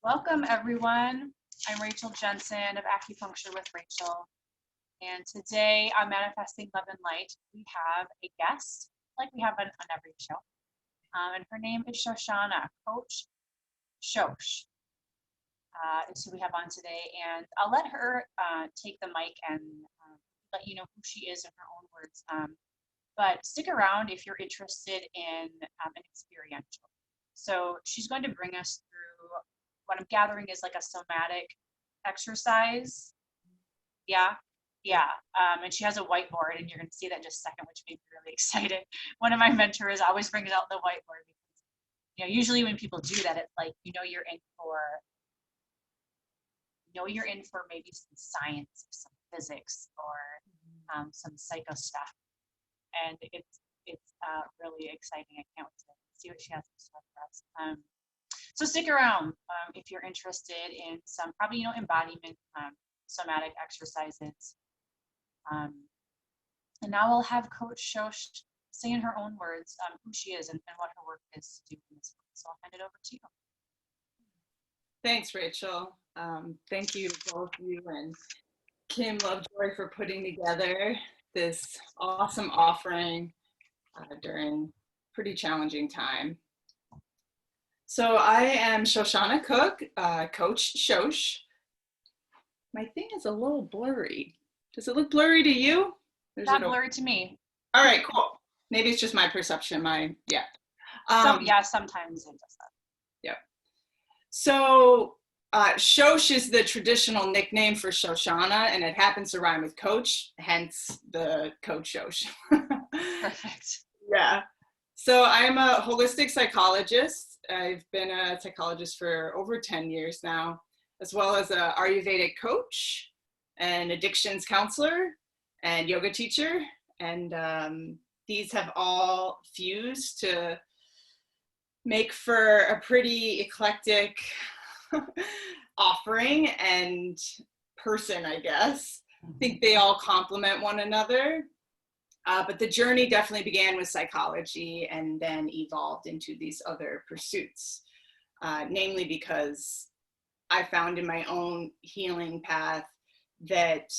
Welcome, everyone. I'm Rachel Jensen of Acupuncturewithrachel. And today on Manifesting Love and Light, we have a guest, like we have on every show. And her name is Shoshana, Coach Shosh. Is who we have on today. And I'll let her take the mic and let you know who she is in her own words. But stick around if you're interested in an experiential. So she's going to bring us through what I'm gathering is like a somatic exercise. Yeah. And she has a whiteboard, and you're going to see that in just a second, which made me really excited. One of my mentors always brings out the whiteboard because, usually when people do that, it's like, you're in for maybe some science, some physics, or some psycho stuff. And it's really exciting. I can't wait to see what she has in store for us. So stick around if you're interested in some probably embodiment somatic exercises. And now we'll have Coach Shosh say in her own words who she is and what her work is to do in this work. So I'll hand it over to you. Thanks, Rachel. Thank you, both you and Kim Lovejoy, for putting together this awesome offering during pretty challenging time. So I am Shoshana Cook, Coach Shosh. My thing is a little blurry. Does it look blurry to you? Not blurry to me. All right, cool. Maybe it's just my perception. Sometimes it does that. Yeah. So Shosh is the traditional nickname for Shoshana, and it happens to rhyme with coach, hence the Coach Shosh. Perfect. Yeah. So I'm a holistic psychologist. I've been a psychologist for over 10 years now, as well as a Ayurvedic coach, an addictions counselor, and yoga teacher. And these have all fused to make for a pretty eclectic offering and person, I guess. I think they all complement one another. But the journey definitely began with psychology and then evolved into these other pursuits, namely because I found in my own healing path that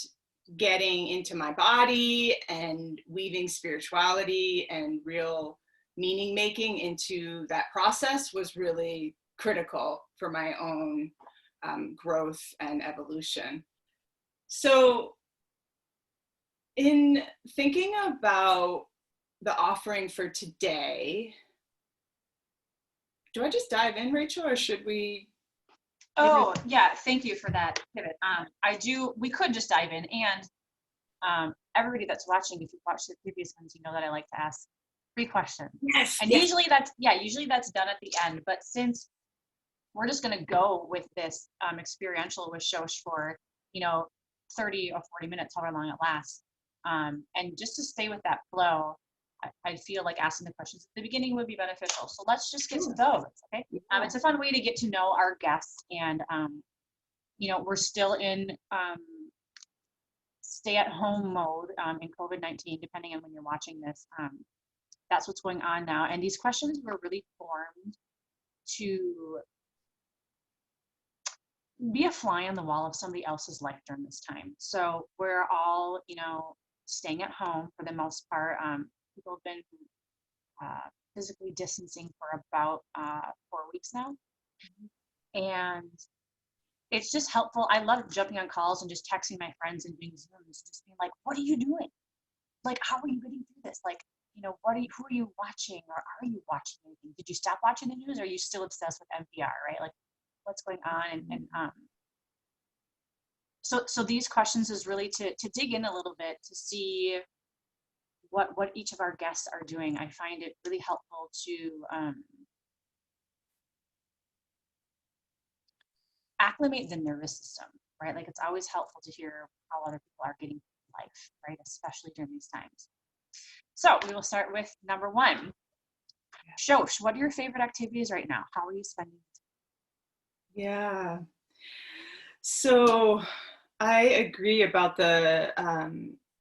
getting into my body and weaving spirituality and real meaning making into that process was really critical for my own growth and evolution. So in thinking about the offering for today, do I just dive in, Rachel, or should we? Oh, yeah, thank you for that pivot. We could just dive in, and everybody that's watching, if you've watched the previous ones, you know that I like to ask 3 questions. Yes. And usually that's done at the end, but since we're just going to go with this experiential with Shosh for 30 or 40 minutes, however long it lasts, and just to stay with that flow, I feel like asking the questions at the beginning would be beneficial. So let's just get to those, okay? It's a fun way to get to know our guests, and we're still in stay-at-home mode in COVID-19, depending on when you're watching this. That's what's going on now, and these questions were really formed to be a fly on the wall of somebody else's life during this time. So we're all, staying at home for the most part. People have been physically distancing for about 4 weeks now. And it's just helpful. I love jumping on calls and just texting my friends and doing Zooms, just being like, what are you doing? Like, how are you getting through this? Like, who are you watching, or are you watching anything? Did you stop watching the news, or are you still obsessed with NPR, right? Like, what's going on? So these questions is really to dig in a little bit to see what each of our guests are doing. I find it really helpful to acclimate the nervous system, right? Like, it's always helpful to hear how other people are getting through life, right? Especially during these times. So we will start with number 1. Shosh, what are your favorite activities right now? How are you spending it? Yeah. So I agree about the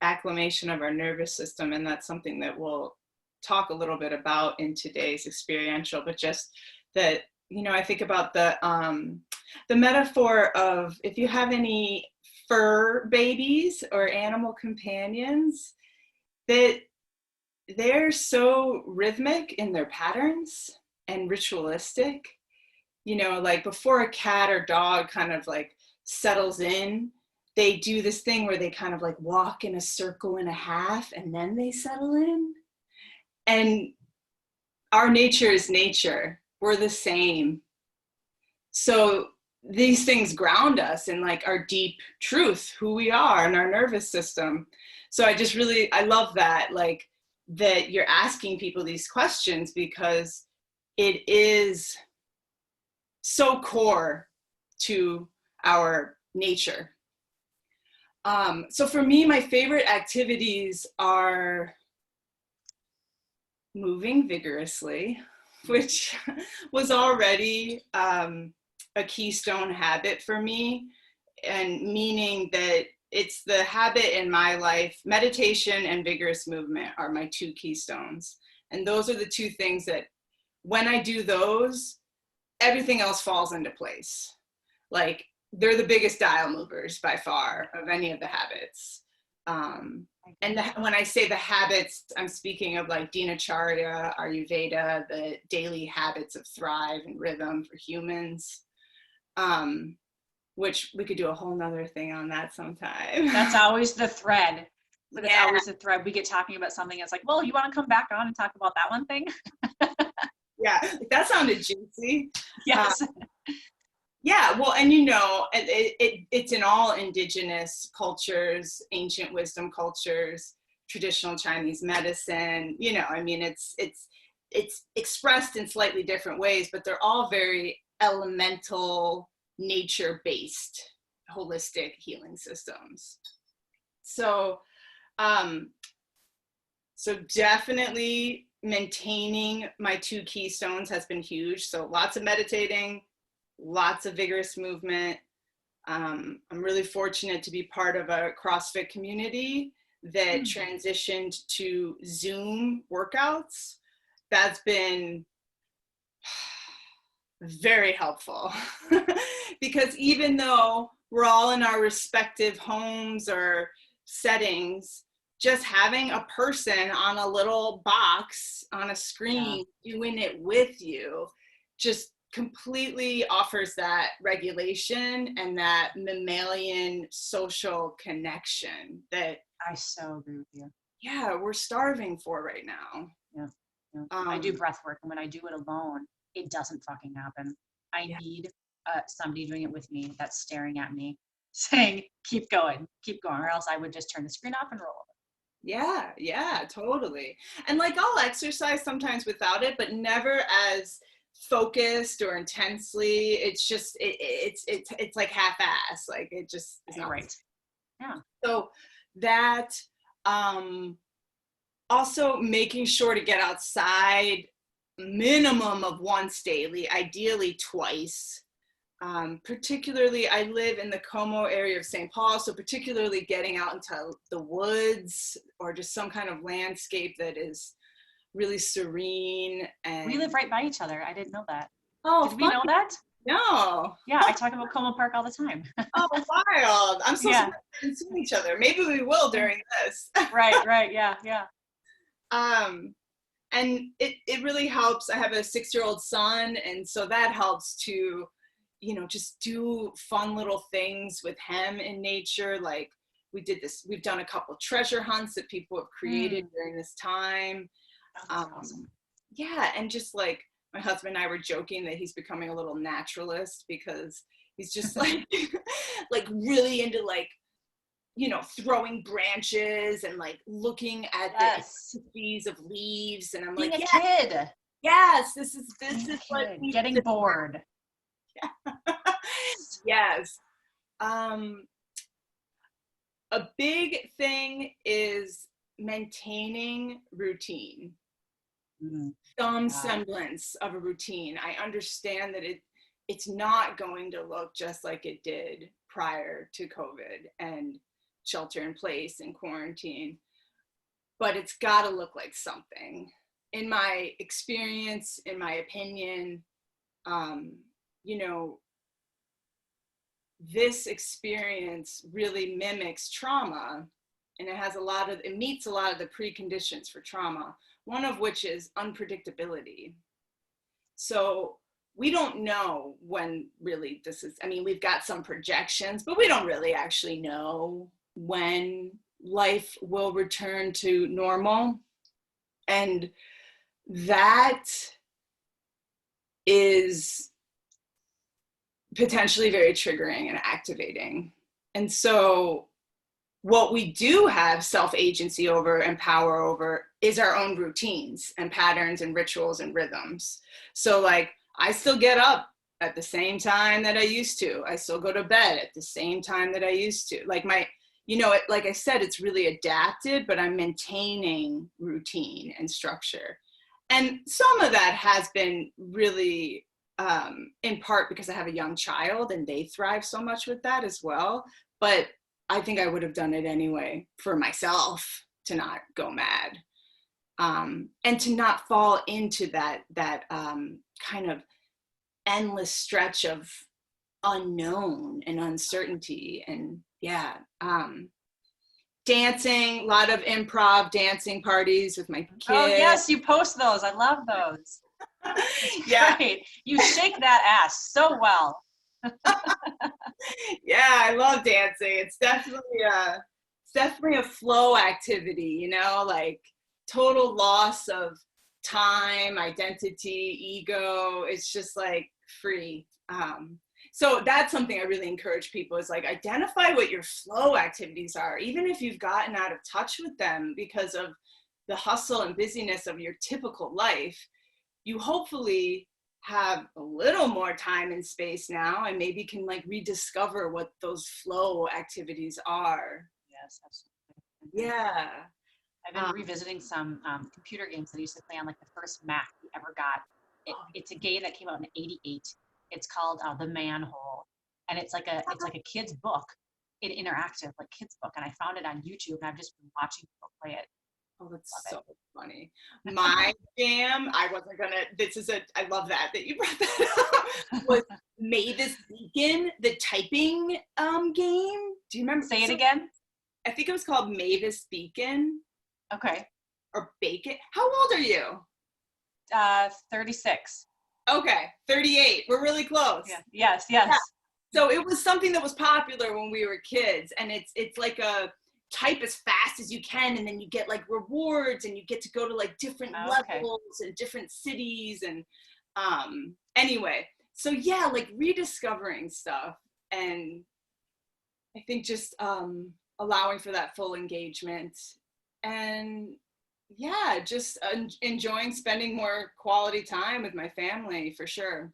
acclimation of our nervous system, and that's something that we'll talk a little bit about in today's experiential, but just that I think about the metaphor of if you have any fur babies or animal companions, that they're so rhythmic in their patterns and ritualistic. Like before a cat or dog kind of like settles in, they do this thing where they kind of like walk in a circle and a half and then they settle in. And our nature is nature. We're the same. So these things ground us in like our deep truth, who we are, and our nervous system. So I love that, like that you're asking people these questions, because it is so core to our nature. So for me, my favorite activities are moving vigorously, which was already a keystone habit for me, and meaning that it's the habit in my life. Meditation and vigorous movement are my two keystones. And those are the two things that when I do those, everything else falls into place. Like they're the biggest dial movers by far of any of the habits. When I say the habits, I'm speaking of like Dinacharya, Ayurveda, the daily habits of thrive and rhythm for humans, which we could do a whole nother thing on that sometime. That's always the thread. But Yeah. It's always the thread. We get talking about something. It's like, well, you want to come back on and talk about that one thing? Yeah, that sounded juicy. Yes. Yeah, well, and it's in all indigenous cultures, ancient wisdom cultures, traditional Chinese medicine. It's expressed in slightly different ways, but they're all very elemental, nature-based, holistic healing systems. So, definitely maintaining my two keystones has been huge. So lots of meditating, lots of vigorous movement. I'm really fortunate to be part of a CrossFit community that transitioned to Zoom workouts. That's been very helpful because even though we're all in our respective homes or settings, just having a person on a little box on a screen doing it with you just completely offers that regulation and that mammalian social connection that I so agree with you. Yeah, we're starving for right now. Yeah. I do breath work, and when I do it alone, it doesn't fucking happen. I need somebody doing it with me that's staring at me saying, keep going, or else I would just turn the screen off and roll. Yeah, totally. And like I'll exercise sometimes without it, but never as focused or intensely. It's just it's like half-ass. Like it just is not right. Yeah. So that also making sure to get outside minimum of once daily, ideally twice. Particularly, I live in the Como area of St. Paul, so particularly getting out into the woods or just some kind of landscape that is really serene. And we live right by each other. I didn't know that. Oh, did we know that? No. Yeah, I talk about Como Park all the time. Oh, wild. I'm so surprised we didn't see each other. Maybe we will during this. Right, yeah. And it really helps. I have a 6-year-old son, and so that helps to, just do fun little things with him in nature. Like we've done a couple treasure hunts that people have created during this time. Oh, that's awesome. Yeah, and just like my husband and I were joking that he's becoming a little naturalist because he's just like like really into like throwing branches and like looking at the species of leaves, and I'm being like, a kid. Yes, this is what getting bored. Yeah. Yes. A big thing is maintaining routine. Some semblance of a routine. I understand that it's not going to look just like it did prior to COVID and shelter in place and quarantine, but it's got to look like something. In my experience, in my opinion, you know, this experience really mimics trauma, and it meets a lot of the preconditions for trauma, one of which is unpredictability. So we don't know when really this is, I mean, we've got some projections, but we don't really actually know when life will return to normal. And that is potentially very triggering and activating. And so what we do have self-agency over and power over is our own routines and patterns and rituals and rhythms. So like, I still get up at the same time that I used to. I still go to bed at the same time that I used to. Like like I said, it's really adapted, but I'm maintaining routine and structure. And some of that has been really in part because I have a young child and they thrive so much with that as well. But I think I would have done it anyway for myself to not go mad, and to not fall into that kind of endless stretch of unknown and uncertainty. And dancing, a lot of improv dancing parties with my kids. Oh yes, you post those. I love those. Yeah. Great. You shake that ass so well. Yeah, I love dancing. It's definitely a flow activity, you know, like total loss of time, identity, ego. It's just like free. So that's something I really encourage people is like identify what your flow activities are, even if you've gotten out of touch with them because of the hustle and busyness of your typical life. You hopefully have a little more time and space now and maybe can like rediscover what those flow activities are. Yes, absolutely. Yeah. I've been revisiting some computer games that I used to play on like the first Mac we ever got. It's a game that came out in '88. It's called The Manhole, and it's like a kid's book, an interactive like kid's book. And I found it on YouTube, and I've just been watching people play it. Oh, that's so funny. My jam, I love that you brought that up, was Mavis Beacon, the typing game. Do you remember? Say it again? I think it was called Mavis Beacon. Okay. Or Bacon. How old are you? 36. Okay, 38. We're really close. Yeah. Yes. Yeah. So it was something that was popular when we were kids, and it's like a type as fast as you can, and then you get like rewards, and you get to go to like different levels and different cities, and anyway, so yeah, like rediscovering stuff, and I think just allowing for that full engagement, and yeah, just enjoying spending more quality time with my family for sure.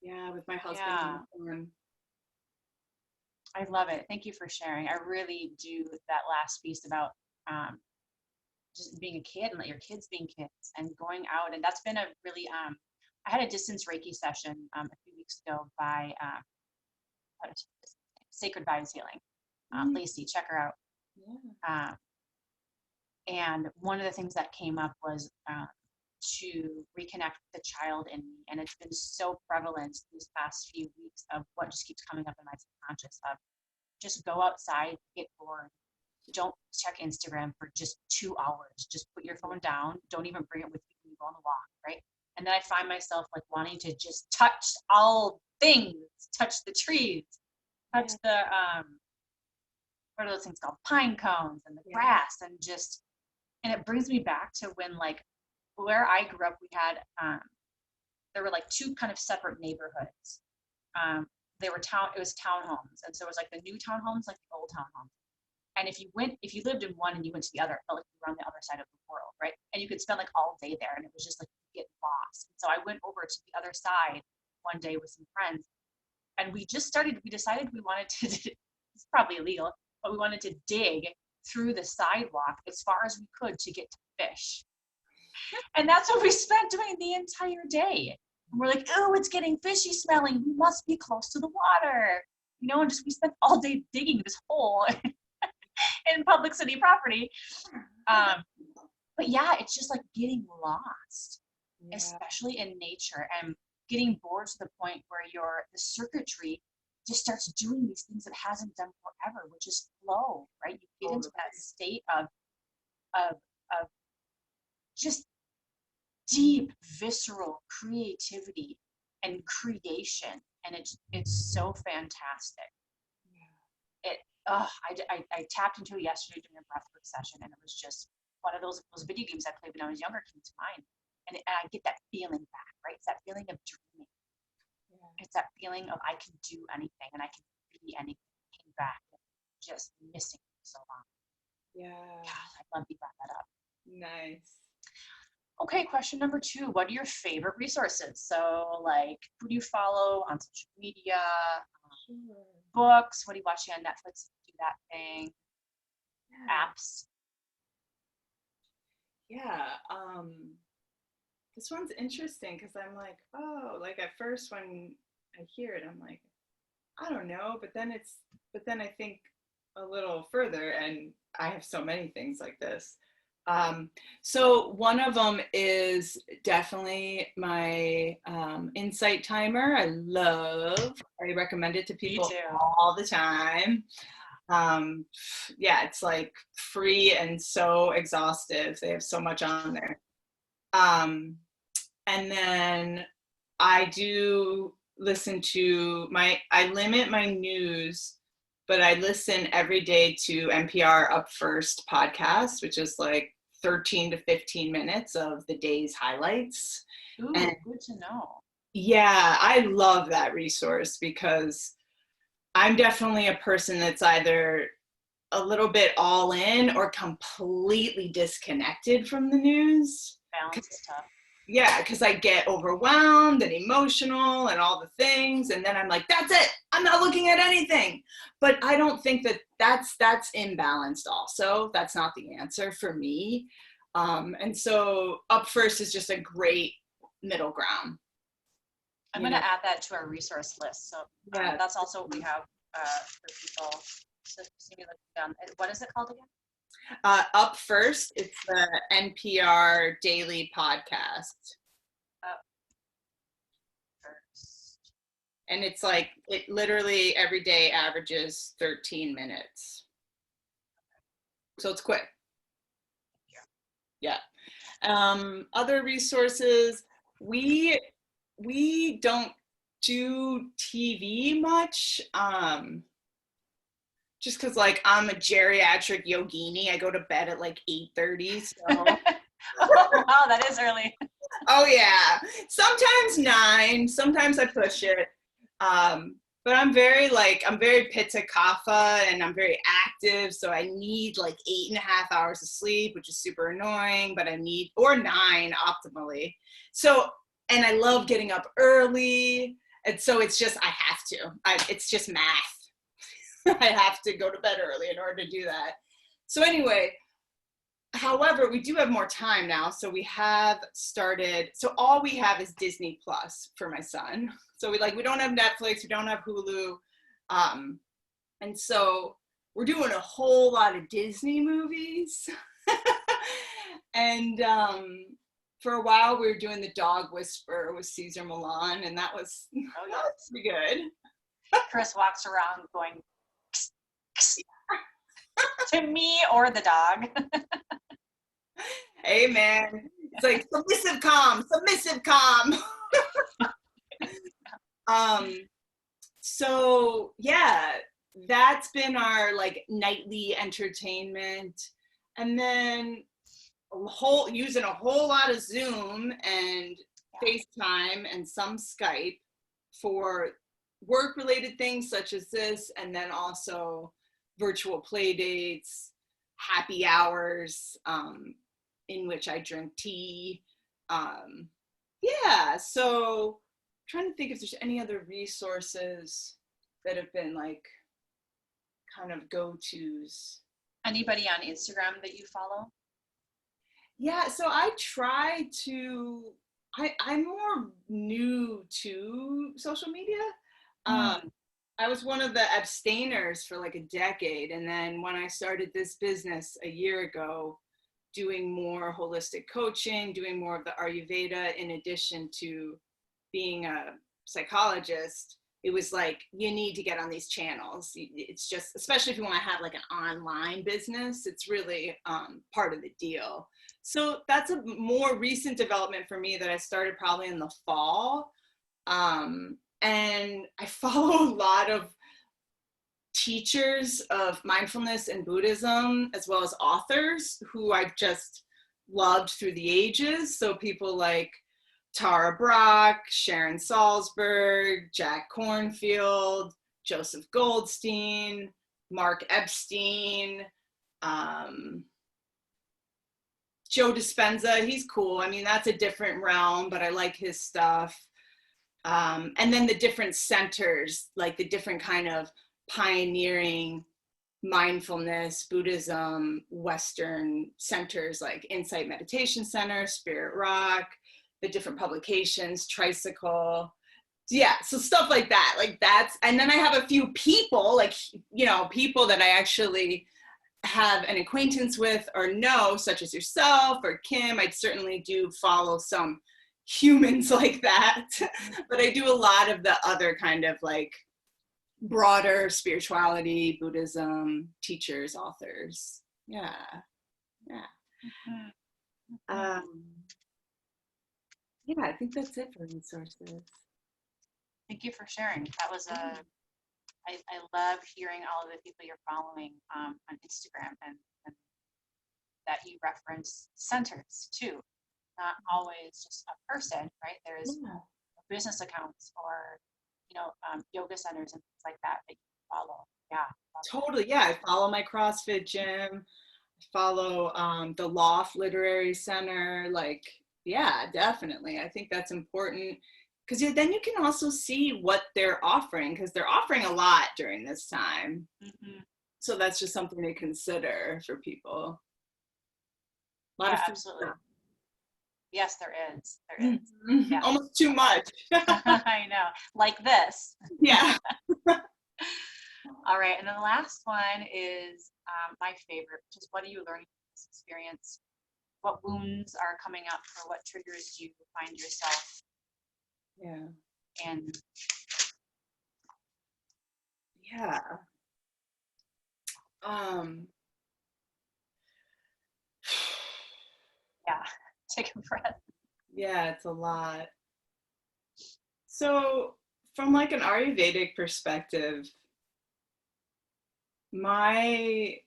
Yeah, with my husband. Yeah. I love it. Thank you for sharing. I really do that last piece about just being a kid and let your kids being kids and going out. And that's been a really, I had a distance Reiki session a few weeks ago by Sacred Vibes Healing. Lacey, check her out. Yeah. And one of the things that came up was to reconnect with the child in me. And it's been so prevalent these past few weeks of what just keeps coming up in my subconscious of just go outside, get bored. Don't check Instagram for just 2 hours. Just put your phone down. Don't even bring it with you when you go on the walk, right? And then I find myself like wanting to just touch all things, touch the trees, touch the, what are those things called? Pine cones and the grass, and just, and it brings me back to when like, where I grew up, we had, there were like two kind of separate neighborhoods. It was townhomes. And so it was like the new townhomes, like the old townhomes. And if you lived in one and you went to the other, it felt like you were on the other side of the world, right? And you could spend like all day there, and it was just like you get lost. And so I went over to the other side one day with some friends, and we decided we wanted to, it's probably illegal, but we wanted to dig through the sidewalk as far as we could to get to fish. And that's what we spent doing the entire day. And we're like, oh, it's getting fishy smelling. We must be close to the water. You know, and just we spent all day digging this hole in public city property. But yeah, it's just like getting lost, especially in nature. And getting bored to the point where the circuitry just starts doing these things it hasn't done forever, which is flow, right? You get into that state of just deep, visceral creativity and creation, and it's so fantastic. I tapped into it yesterday during a breathwork session, and it was just one of those video games I played when I was younger came to mind, and I get that feeling back, right? It's that feeling of dreaming. Yeah. It's that feeling of I can do anything and I can be anything. Came back, just missing so long. Yeah. God, I love you brought that up. Nice. Okay, question number 2. What are your favorite resources? So, like, who do you follow on social media? Books? What are you watching on Netflix? Do that thing. Yeah. Apps. Yeah. This one's interesting because I'm like, oh, like at first when I hear it, I'm like, I don't know, but then I think a little further, and I have so many things like this. So one of them is definitely my insight timer. I recommend it to people all the time. Yeah, it's like free and so exhaustive. They have so much on there. And then I do listen to I limit my news, but I listen every day to NPR Up First podcast, which is like 13 to 15 minutes of the day's highlights. Ooh, and good to know. Yeah, I love that resource because I'm definitely a person that's either a little bit all in or completely disconnected from the news. Balance is tough. Yeah, because I get overwhelmed and emotional and all the things, and then I'm like, that's it, I'm not looking at anything. But I don't think that's imbalanced also. That's not the answer for me. And so Up First is just a great middle ground. I'm going to add that to our resource list. So that's also what we have for people. So see me looking down. What is it called again? Up First, it's the NPR Daily Podcast. Up First. And it's like, it literally every day averages 13 minutes. So it's quick. Yeah. Other resources, we don't do TV much. Just because, like, I'm a geriatric yogini. I go to bed at, like, 8:30, so. Oh, wow, that is early. Oh, yeah. Sometimes 9. Sometimes I push it. But I'm very pitta kapha, and I'm very active, so I need, like, 8.5 hours of sleep, which is super annoying, but or 9 optimally. So, and I love getting up early, and so it's just, I have to. It's just math. I have to go to bed early in order to do that. So anyway, however, we do have more time now. So we have started, so all we have is Disney Plus for my son. So we don't have Netflix, we don't have Hulu. And so we're doing a whole lot of Disney movies. And for a while we were doing The Dog Whisperer with Cesar Millan, and that was pretty good. Chris walks around going, to me or the dog. Hey man, it's like submissive calm. So yeah, that's been our like nightly entertainment, and then using a whole lot of Zoom and FaceTime and some Skype for work-related things such as this, and then also virtual play dates, happy hours, in which I drink tea. So I'm trying to think if there's any other resources that have been like kind of go-tos. Anybody on Instagram that you follow? Yeah, so I try to, I'm more new to social media. I was one of the abstainers for like a decade. And then when I started this business a year ago, doing more holistic coaching, doing more of the Ayurveda in addition to being a psychologist, it was like, you need to get on these channels. It's just, especially if you want to have like an online business, it's really part of the deal. So that's a more recent development for me that I started probably in the fall. And I follow a lot of teachers of mindfulness and Buddhism, as well as authors who I've just loved through the ages. So people like Tara Brach, Sharon Salzberg, Jack Kornfield, Joseph Goldstein, Mark Epstein, Joe Dispenza. He's cool. I mean, that's a different realm, but I like his stuff. And then the different centers, like the different kind of pioneering mindfulness, Buddhism, Western centers like Insight Meditation Center, Spirit Rock, the different publications, Tricycle. Yeah, so stuff like that. Like that's, and then I have a few people, like, you know, people that I actually have an acquaintance with or know, such as yourself or Kim. I certainly do follow some humans like that, but I do a lot of the other kind of like broader spirituality, Buddhism, teachers, authors. Yeah. Yeah, I think that's it for resources. Thank you for sharing. That was I love hearing all of the people you're following on Instagram and that you reference centers too. Not always just a person, right? There's business accounts or, you know, yoga centers and things like that that you follow. Yeah. Totally. Yeah. I follow my CrossFit gym. I follow the Loft Literary Center. Like, yeah, definitely. I think that's important because then you can also see what they're offering, because they're offering a lot during this time. Mm-hmm. So that's just something to consider for people. A lot of absolutely. Stuff. Yes, there is. There is. Mm-hmm. Yeah. Almost too much. I know. Like this. Yeah. All right. And then the last one is my favorite, which is, what are you learning from this experience? What wounds are coming up, or what triggers you find yourself? Yeah. And yeah. Yeah. Take a breath. Yeah, it's a lot. So from like an Ayurvedic perspective, my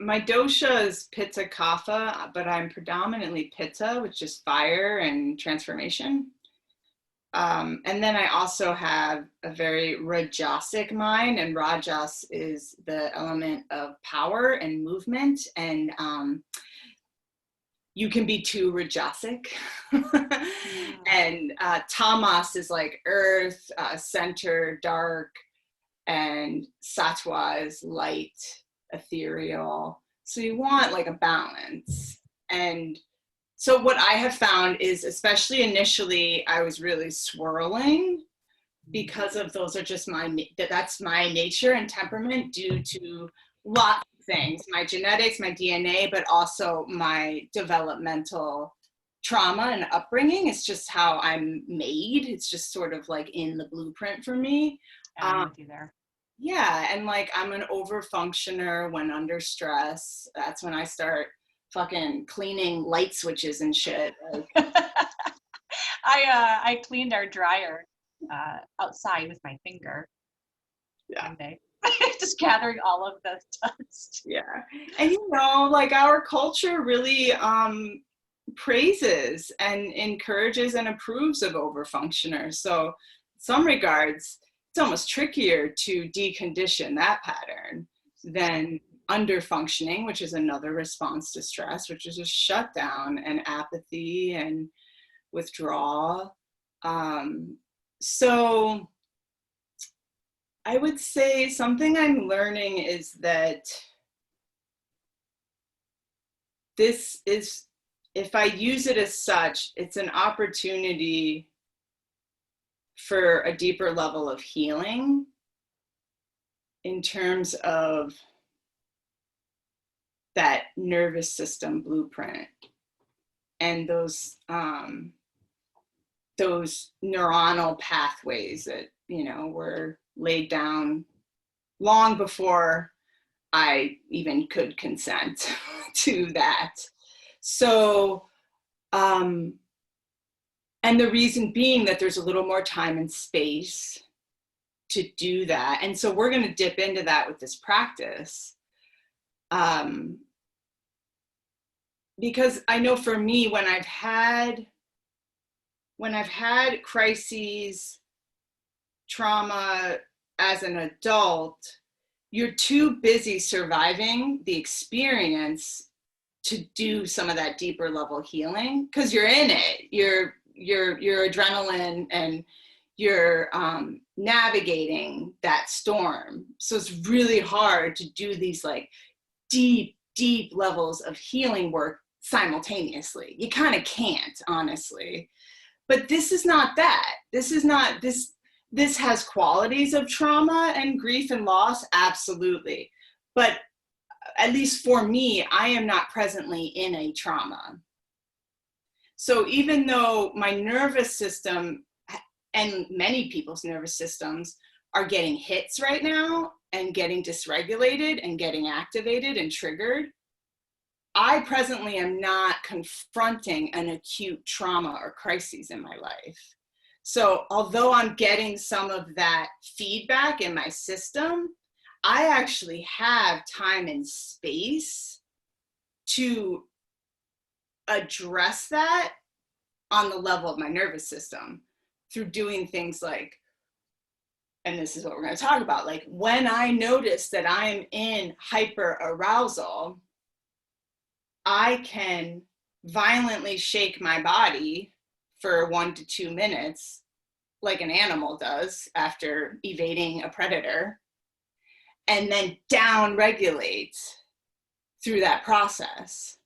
dosha is Pitta Kapha, but I'm predominantly Pitta, which is fire and transformation. And then I also have a very Rajasic mind, and Rajas is the element of power and movement, and you can be too Rajasic. And Tamas is like earth, center, dark, and Sattva is light, ethereal. So you want like a balance. And so what I have found is, especially initially, I was really swirling because of those are just that's my nature and temperament due to lots of things, my genetics, my DNA, but also my developmental trauma and upbringing. It's just how I'm made. It's just sort of like in the blueprint for me. I'm with you there. Yeah, and like I'm an over functioner when under stress. That's when I start fucking cleaning light switches and shit. Like. I cleaned our dryer outside with my finger one day. Just gathering all of the dust. Yeah, and you know, like our culture really praises and encourages and approves of over functioners. So in some regards, it's almost trickier to decondition that pattern than under functioning, which is another response to stress, which is just shutdown and apathy and withdrawal. So I would say something I'm learning is that this is, if I use it as such, it's an opportunity for a deeper level of healing in terms of that nervous system blueprint and those those neuronal pathways that, were laid down long before I even could consent to that. So, and the reason being that there's a little more time and space to do that. And so we're going to dip into that with this practice. Because I know for me, when I've had crises, trauma as an adult, you're too busy surviving the experience to do some of that deeper level healing, because you're in it. Your adrenaline and you're navigating that storm. So it's really hard to do these like deep levels of healing work simultaneously. You kind of can't, honestly. But this is not that. This has qualities of trauma and grief and loss, absolutely. But at least for me, I am not presently in a trauma. So even though my nervous system and many people's nervous systems are getting hits right now and getting dysregulated and getting activated and triggered, I presently am not confronting an acute trauma or crises in my life. So although I'm getting some of that feedback in my system, I actually have time and space to address that on the level of my nervous system through doing things like, and this is what we're going to talk about, like when I notice that I'm in hyper arousal, I can violently shake my body for 1 to 2 minutes, like an animal does after evading a predator, and then down regulate through that process.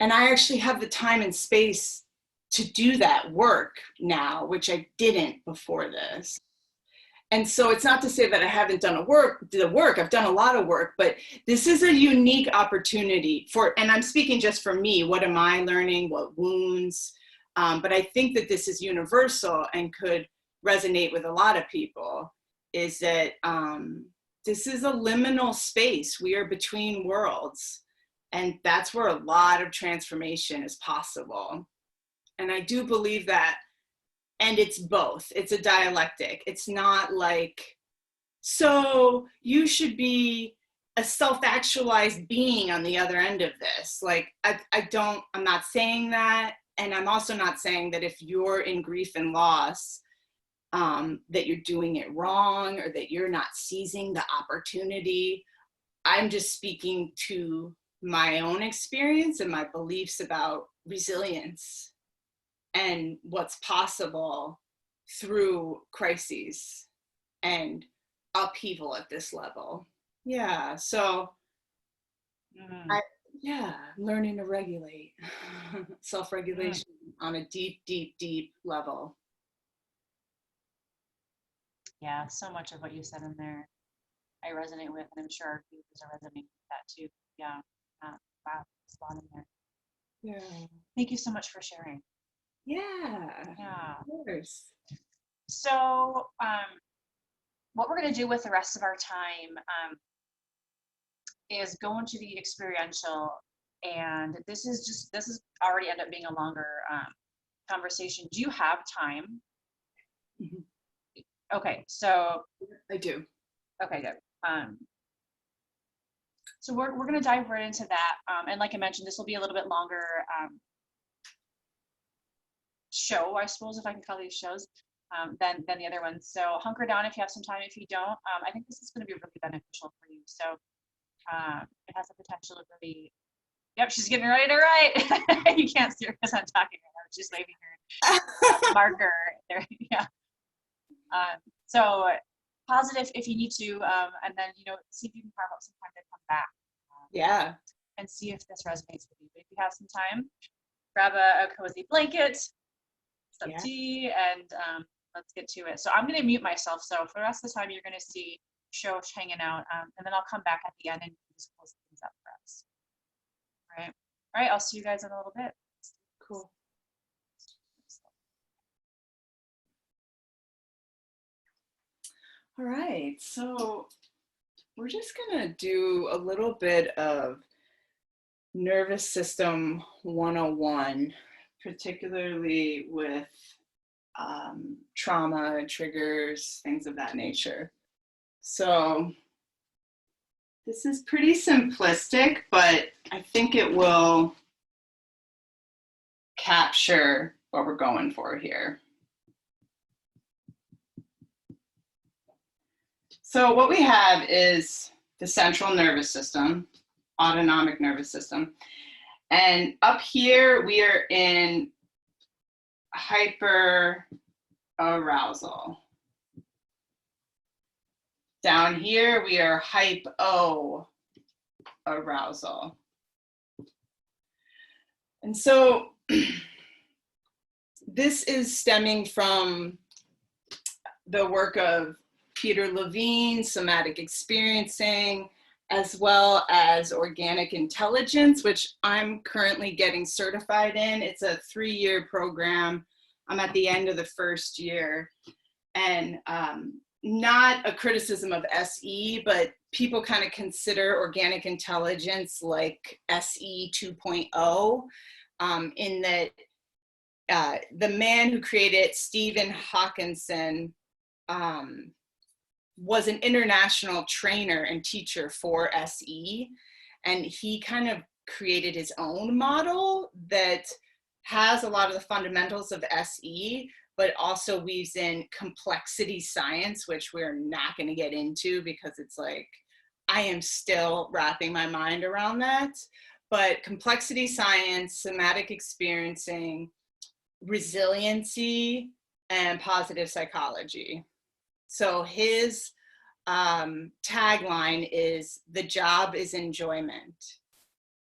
And I actually have the time and space to do that work now, which I didn't before this. And so it's not to say that I haven't done the work, I've done a lot of work, but this is a unique opportunity and I'm speaking just for me, what am I learning, what wounds, but I think that this is universal and could resonate with a lot of people, is that this is a liminal space. We are between worlds, and that's where a lot of transformation is possible. And I do believe that. And it's both. It's a dialectic. It's not like, so you should be a self-actualized being on the other end of this. Like, I'm not saying that. And I'm also not saying that if you're in grief and loss, that you're doing it wrong or that you're not seizing the opportunity. I'm just speaking to my own experience and my beliefs about resilience and what's possible through crises and upheaval at this level. Yeah, so learning to regulate, self-regulation on a deep level. Yeah, so much of what you said in there, I resonate with, and I'm sure our viewers are resonating with that too. Yeah, wow, there's a lot in there. Yeah. Thank you so much for sharing. Yeah, of course. So what we're going to do with the rest of our time is go into the experiential, and this is already end up being a longer conversation. Do you have time? Mm-hmm. Okay, so I do. Okay, good. So we're going to dive right into that, and like I mentioned, this will be a little bit longer show, I suppose, if I can call these shows, than the other ones. So hunker down if you have some time. If you don't, I think this is going to be really beneficial for you. So it has the potential to really. Yep, she's getting ready to write. You can't see her because I'm talking right now. She's waving her marker there. Yeah. So positive if you need to, and then see if you can carve out some time to come back. Yeah. And see if this resonates with you. But if you have some time, grab a cozy blanket, some tea, and let's get to it. So I'm going to mute myself. So for the rest of the time, you're going to see Shosh hanging out, and then I'll come back at the end and just close things up for us. All right. I'll see you guys in a little bit. Cool. All right, so we're just gonna do a little bit of nervous system 101, particularly with trauma, triggers, things of that nature. So this is pretty simplistic, but I think it will capture what we're going for here. So what we have is the central nervous system, autonomic nervous system. And up here, we are in hyperarousal. Down here, we are hypoarousal. And so this is stemming from the work of Peter Levine, somatic experiencing, as well as organic intelligence, which I'm currently getting certified in. It's a 3-year program. I'm at the end of the first year. And not a criticism of SE, but people kind of consider organic intelligence like SE 2.0, in that the man who created, Stephen Hawkinson, was an international trainer and teacher for SE, and he kind of created his own model that has a lot of the fundamentals of SE, but also weaves in complexity science, which we're not going to get into because it's like, I am still wrapping my mind around that. But complexity science, somatic experiencing, resiliency, and positive psychology. So his tagline is, "The job is enjoyment,"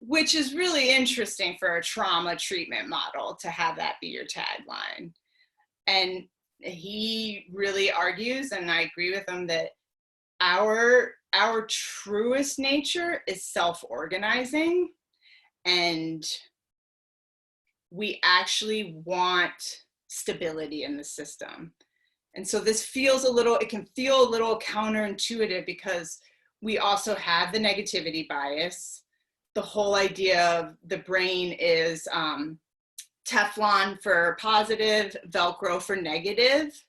which is really interesting for a trauma treatment model to have that be your tagline. And he really argues, and I agree with him, that our truest nature is self-organizing, and we actually want stability in the system. And so this feels it can feel a little counterintuitive because we also have the negativity bias. The whole idea of the brain is Teflon for positive, Velcro for negative,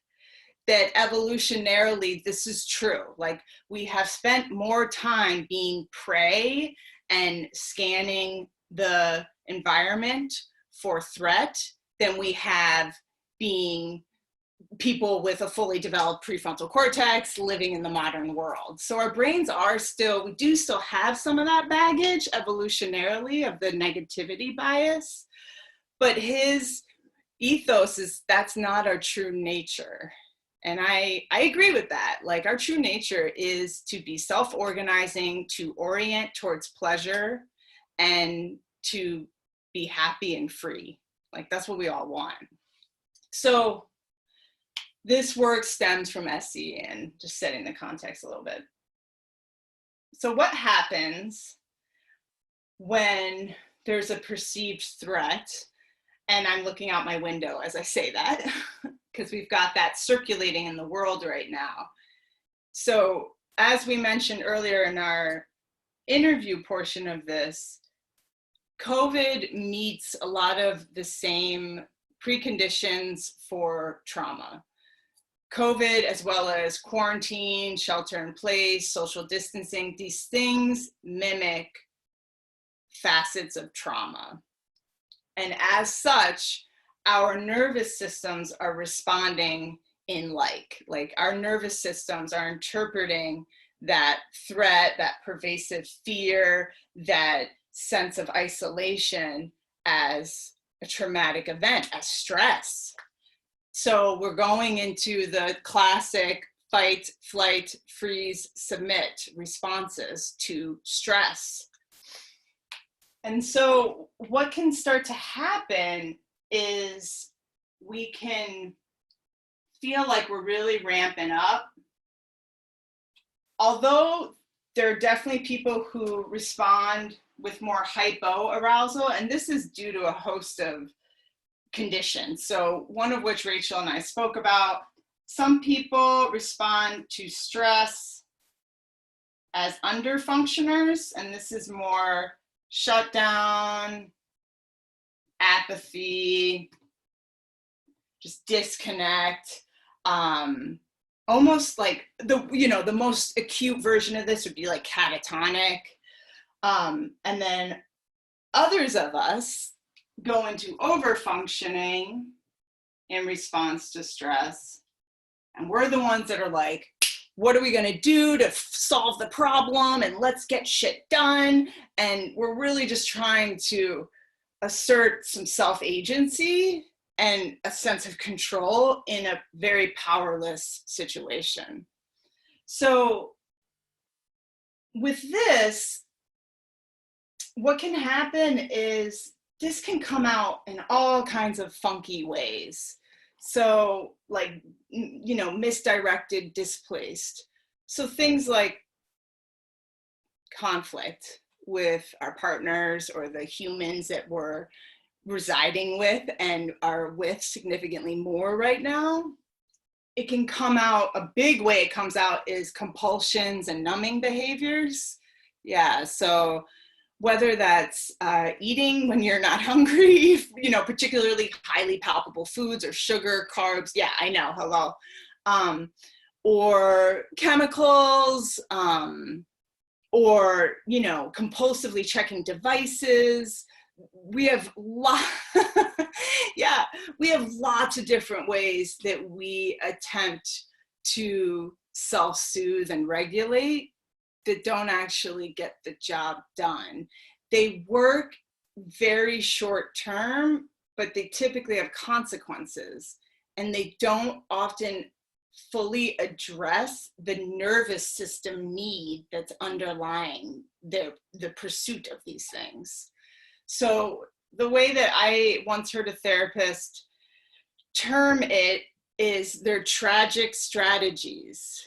that evolutionarily this is true. Like, we have spent more time being prey and scanning the environment for threat than we have being people with a fully developed prefrontal cortex living in the modern world. So our brains we do still have some of that baggage evolutionarily of the negativity bias, but his ethos is that's not our true nature. And I agree with that. Like, our true nature is to be self-organizing, to orient towards pleasure, and to be happy and free. Like, that's what we all want. So this work stems from SE, and just setting the context a little bit. So what happens when there's a perceived threat? And I'm looking out my window as I say that, because we've got that circulating in the world right now. So as we mentioned earlier in our interview portion of this, COVID meets a lot of the same preconditions for trauma. COVID, as well as quarantine, shelter in place, social distancing, these things mimic facets of trauma. And as such, our nervous systems are responding in like our nervous systems are interpreting that threat, that pervasive fear, that sense of isolation as a traumatic event, as stress. So we're going into the classic fight, flight, freeze, submit responses to stress. And so what can start to happen is we can feel like we're really ramping up. Although there are definitely people who respond with more hypoarousal, and this is due to a host of conditions. So one of which Rachel and I spoke about some people respond to stress as underfunctioners, and this is more shutdown, apathy, just disconnect. Almost like the most acute version of this would be like catatonic. And then others of us go into overfunctioning in response to stress. And we're the ones that are like, what are we going to do to solve the problem? And let's get shit done. And we're really just trying to assert some self-agency and a sense of control in a very powerless situation. So with this, what can happen is this can come out in all kinds of funky ways. So like, misdirected, displaced. So things like conflict with our partners or the humans that we're residing with and are with significantly more right now. It can come out, a big way it comes out is compulsions and numbing behaviors. Yeah, so whether that's eating when you're not hungry, particularly highly palpable foods or sugar, carbs. Yeah, I know, hello. Or chemicals, or, compulsively checking devices. We have lots of different ways that we attempt to self-soothe and regulate that don't actually get the job done. They work very short term, but they typically have consequences, and they don't often fully address the nervous system need that's underlying the pursuit of these things. So the way that I once heard a therapist term it is their tragic strategies.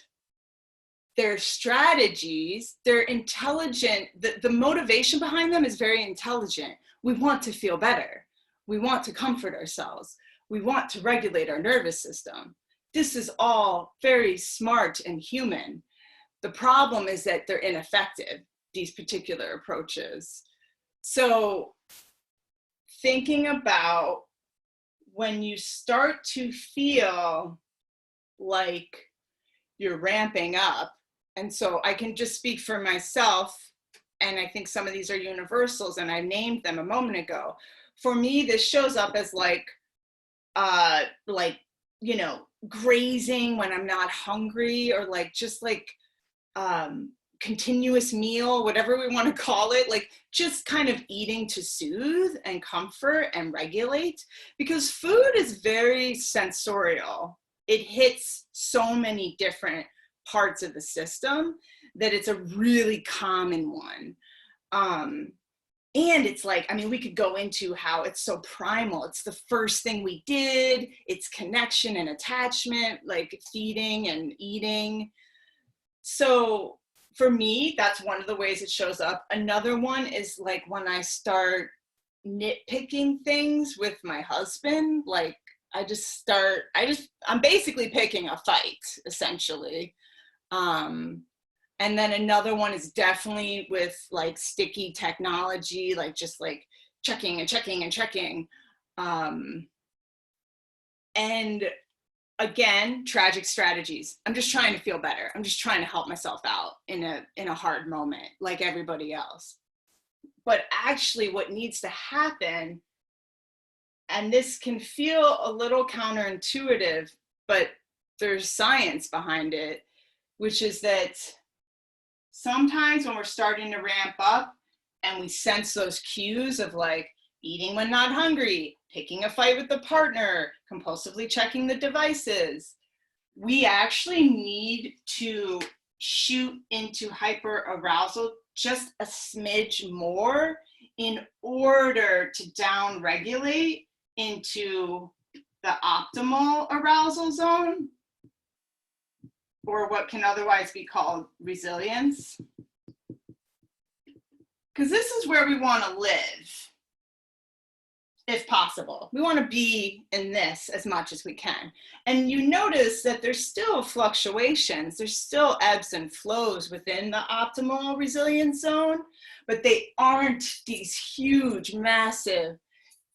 Their strategies, they're intelligent. The motivation behind them is very intelligent. We want to feel better. We want to comfort ourselves. We want to regulate our nervous system. This is all very smart and human. The problem is that they're ineffective, these particular approaches. So thinking about when you start to feel like you're ramping up, and so I can just speak for myself, and I think some of these are universals, and I named them a moment ago. For me, this shows up as grazing when I'm not hungry, or continuous meal, whatever we want to call it, like just kind of eating to soothe and comfort and regulate, because food is very sensorial. It hits so many different parts of the system that it's a really common one. And it's like, we could go into how it's so primal. It's the first thing we did. It's connection and attachment, like feeding and eating. So for me, that's one of the ways it shows up. Another one is like when I start nitpicking things with my husband, like I'm basically picking a fight, essentially. And then another one is definitely with like sticky technology, like just like checking and checking and checking. And again, tragic strategies. I'm just trying to feel better. I'm just trying to help myself out in a hard moment, like everybody else. But actually what needs to happen, and this can feel a little counterintuitive, but there's science behind it, which is that sometimes when we're starting to ramp up and we sense those cues of like eating when not hungry, picking a fight with the partner, compulsively checking the devices, we actually need to shoot into hyperarousal just a smidge more in order to down-regulate into the optimal arousal zone, or what can otherwise be called resilience. Because this is where we want to live. if possible. We want to be in this as much as we can. And you notice that there's still fluctuations, there's still ebbs and flows within the optimal resilience zone, but they aren't these huge, massive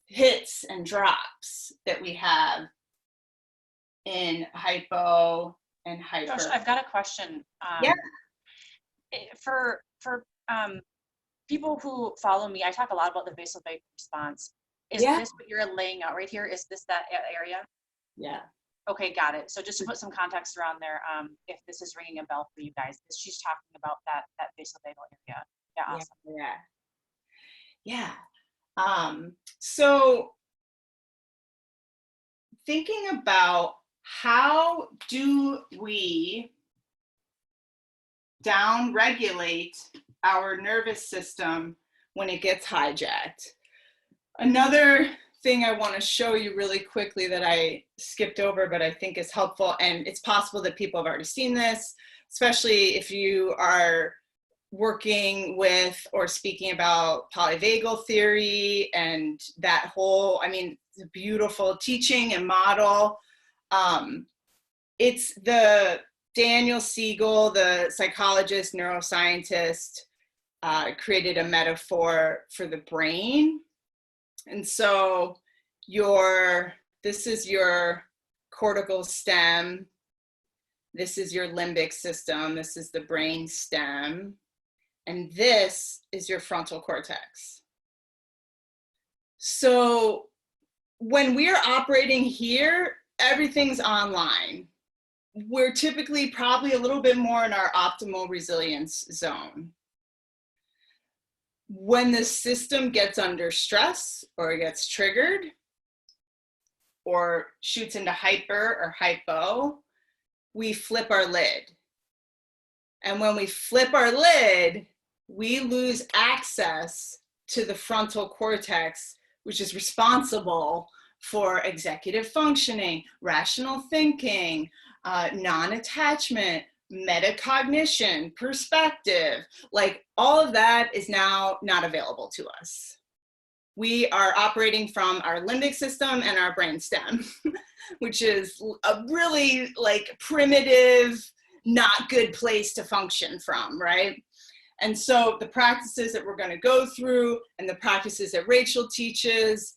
hits and drops that we have in hypo and hyper. Josh, I've got a question. Yeah. For people who follow me, I talk a lot about the vasovagal response. Is this what you're laying out right here? Is this that area? Yeah. Okay, got it. So just to put some context around there, if this is ringing a bell for you guys, she's talking about that vasovagal area. Yeah, awesome. Yeah. So thinking about how do we down-regulate our nervous system when it gets hijacked. Another thing I want to show you really quickly that I skipped over, but I think is helpful, and it's possible that people have already seen this, especially if you are working with or speaking about polyvagal theory and that whole, I mean, it's a beautiful teaching and model. It's the Daniel Siegel, the psychologist, neuroscientist, created a metaphor for the brain. And so this is your cortical stem. This is your limbic system. This is the brain stem. And this is your frontal cortex. So when we're operating here, everything's online. We're typically probably a little bit more in our optimal resilience zone. When the system gets under stress or gets triggered or shoots into hyper or hypo, we flip our lid. And when we flip our lid, we lose access to the frontal cortex, which is responsible for executive functioning, rational thinking, non-attachment, metacognition, perspective, like all of that is now not available to us. We are operating from our limbic system and our brain stem, which is a really like primitive, not good place to function from, right? And so the practices that we're going to go through and the practices that Rachel teaches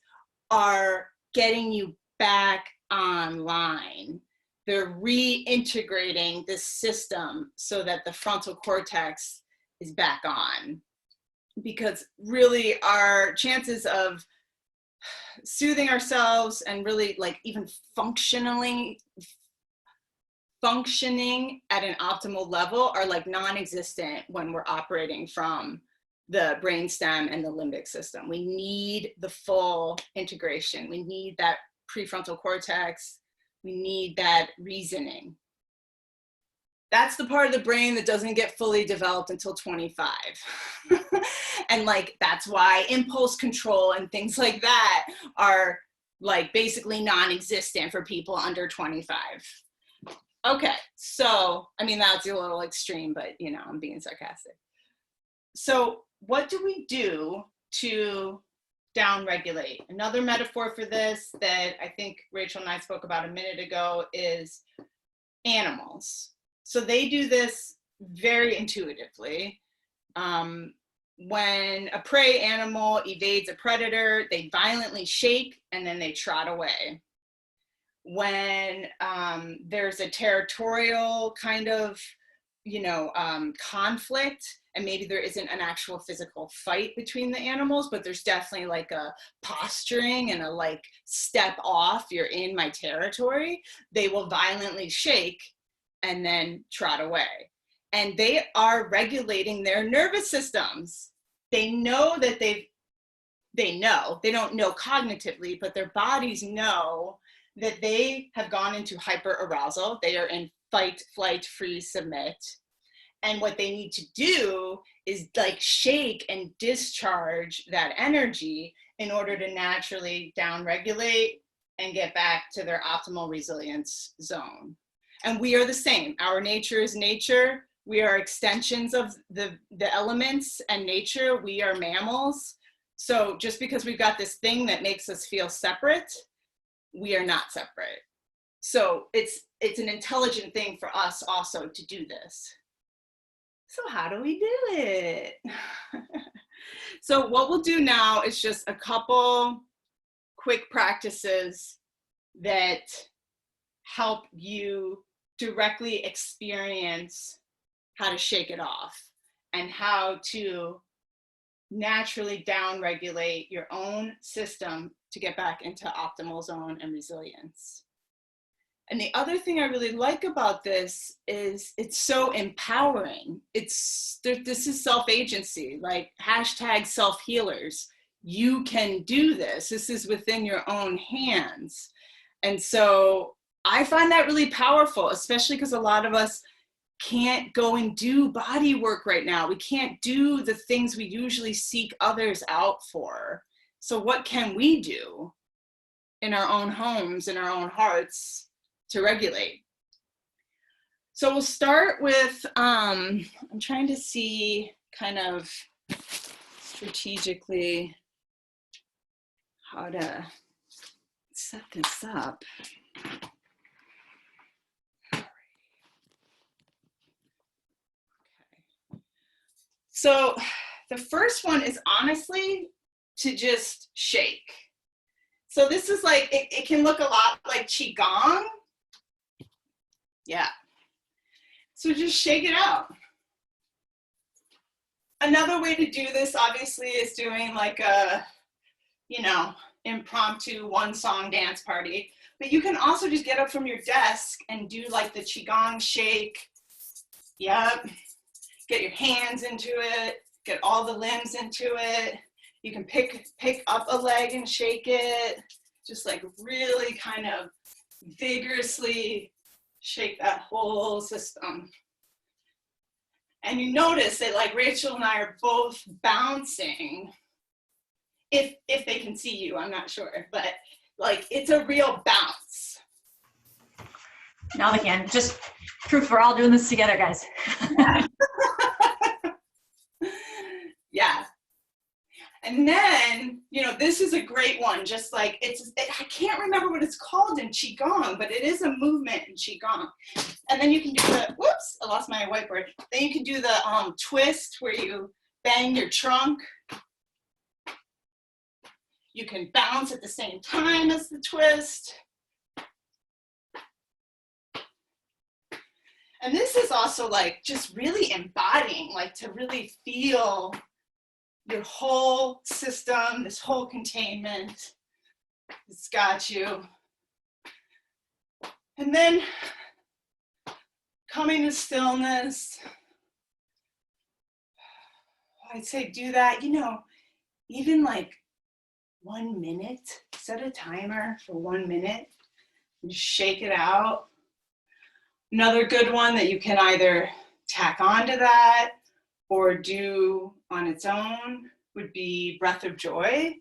are getting you back online. They're reintegrating this system so that the frontal cortex is back on. Because really our chances of soothing ourselves and really like even functioning at an optimal level are like non-existent when we're operating from the brainstem and the limbic system. We need the full integration. We need that prefrontal cortex. We need that reasoning. That's the part of the brain that doesn't get fully developed until 25. And like, that's why impulse control and things like that are like basically non-existent for people under 25. Okay, so, I mean, that's a little extreme, but you know, I'm being sarcastic. So what do we do to downregulate? Another metaphor for this that I think Rachel and I spoke about a minute ago is animals. So they do this very intuitively. When a prey animal evades a predator, they violently shake and then they trot away. When there's a territorial kind of, conflict, and maybe there isn't an actual physical fight between the animals, but there's definitely like a posturing and a like step off, you're in my territory, they will violently shake and then trot away. And they are regulating their nervous systems. They know that they don't know cognitively, but their bodies know that they have gone into hyperarousal. They are in fight, flight, freeze, submit. And what they need to do is like shake and discharge that energy in order to naturally downregulate and get back to their optimal resilience zone. And we are the same. Our nature is nature. We are extensions of the elements and nature. We are mammals. So just because we've got this thing that makes us feel separate, we are not separate. So it's an intelligent thing for us also to do this. So how do we do it? So what we'll do now is just a couple quick practices that help you directly experience how to shake it off and how to naturally downregulate your own system to get back into optimal zone and resilience. And the other thing I really like about this is it's so empowering. This is self-agency, like hashtag self-healers. You can do this. This is within your own hands. And so I find that really powerful, especially because a lot of us can't go and do body work right now. We can't do the things we usually seek others out for. So what can we do in our own homes, in our own hearts, to regulate? So we'll start with, I'm trying to see kind of strategically how to set this up. Okay. So the first one is honestly to just shake. So this is like, it can look a lot like Qigong. Yeah. So just shake it out. Another way to do this, obviously, is doing like a, impromptu one-song dance party. But you can also just get up from your desk and do like the Qigong shake. Yep. Get your hands into it. Get all the limbs into it. You can pick up a leg and shake it. Just like really kind of vigorously shake that whole system. And you notice that like Rachel and I are both bouncing. If they can see you, I'm not sure, but like it's a real bounce. Now they can. Just proof we're all doing this together, guys. Yeah. And then, this is a great one. Just like I can't remember what it's called in Qigong, but it is a movement in Qigong. And then you can do whoops, I lost my whiteboard. Then you can do the twist where you bang your trunk. You can bounce at the same time as the twist. And this is also like just really embodying, like to really feel your whole system, this whole containment. It's got you. And then coming to stillness. I'd say do that, even like 1 minute, set a timer for 1 minute and shake it out. Another good one that you can either tack onto that or do on its own would be breath of joy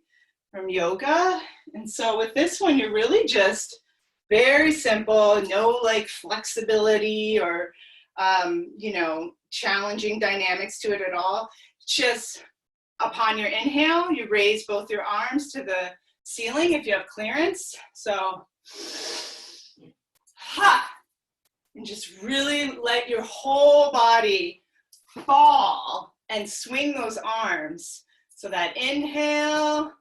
from yoga. And so with this one, you're really just very simple, no like flexibility or, challenging dynamics to it at all. Just upon your inhale, you raise both your arms to the ceiling if you have clearance. So, and just really let your whole body fall and swing those arms. So that inhale,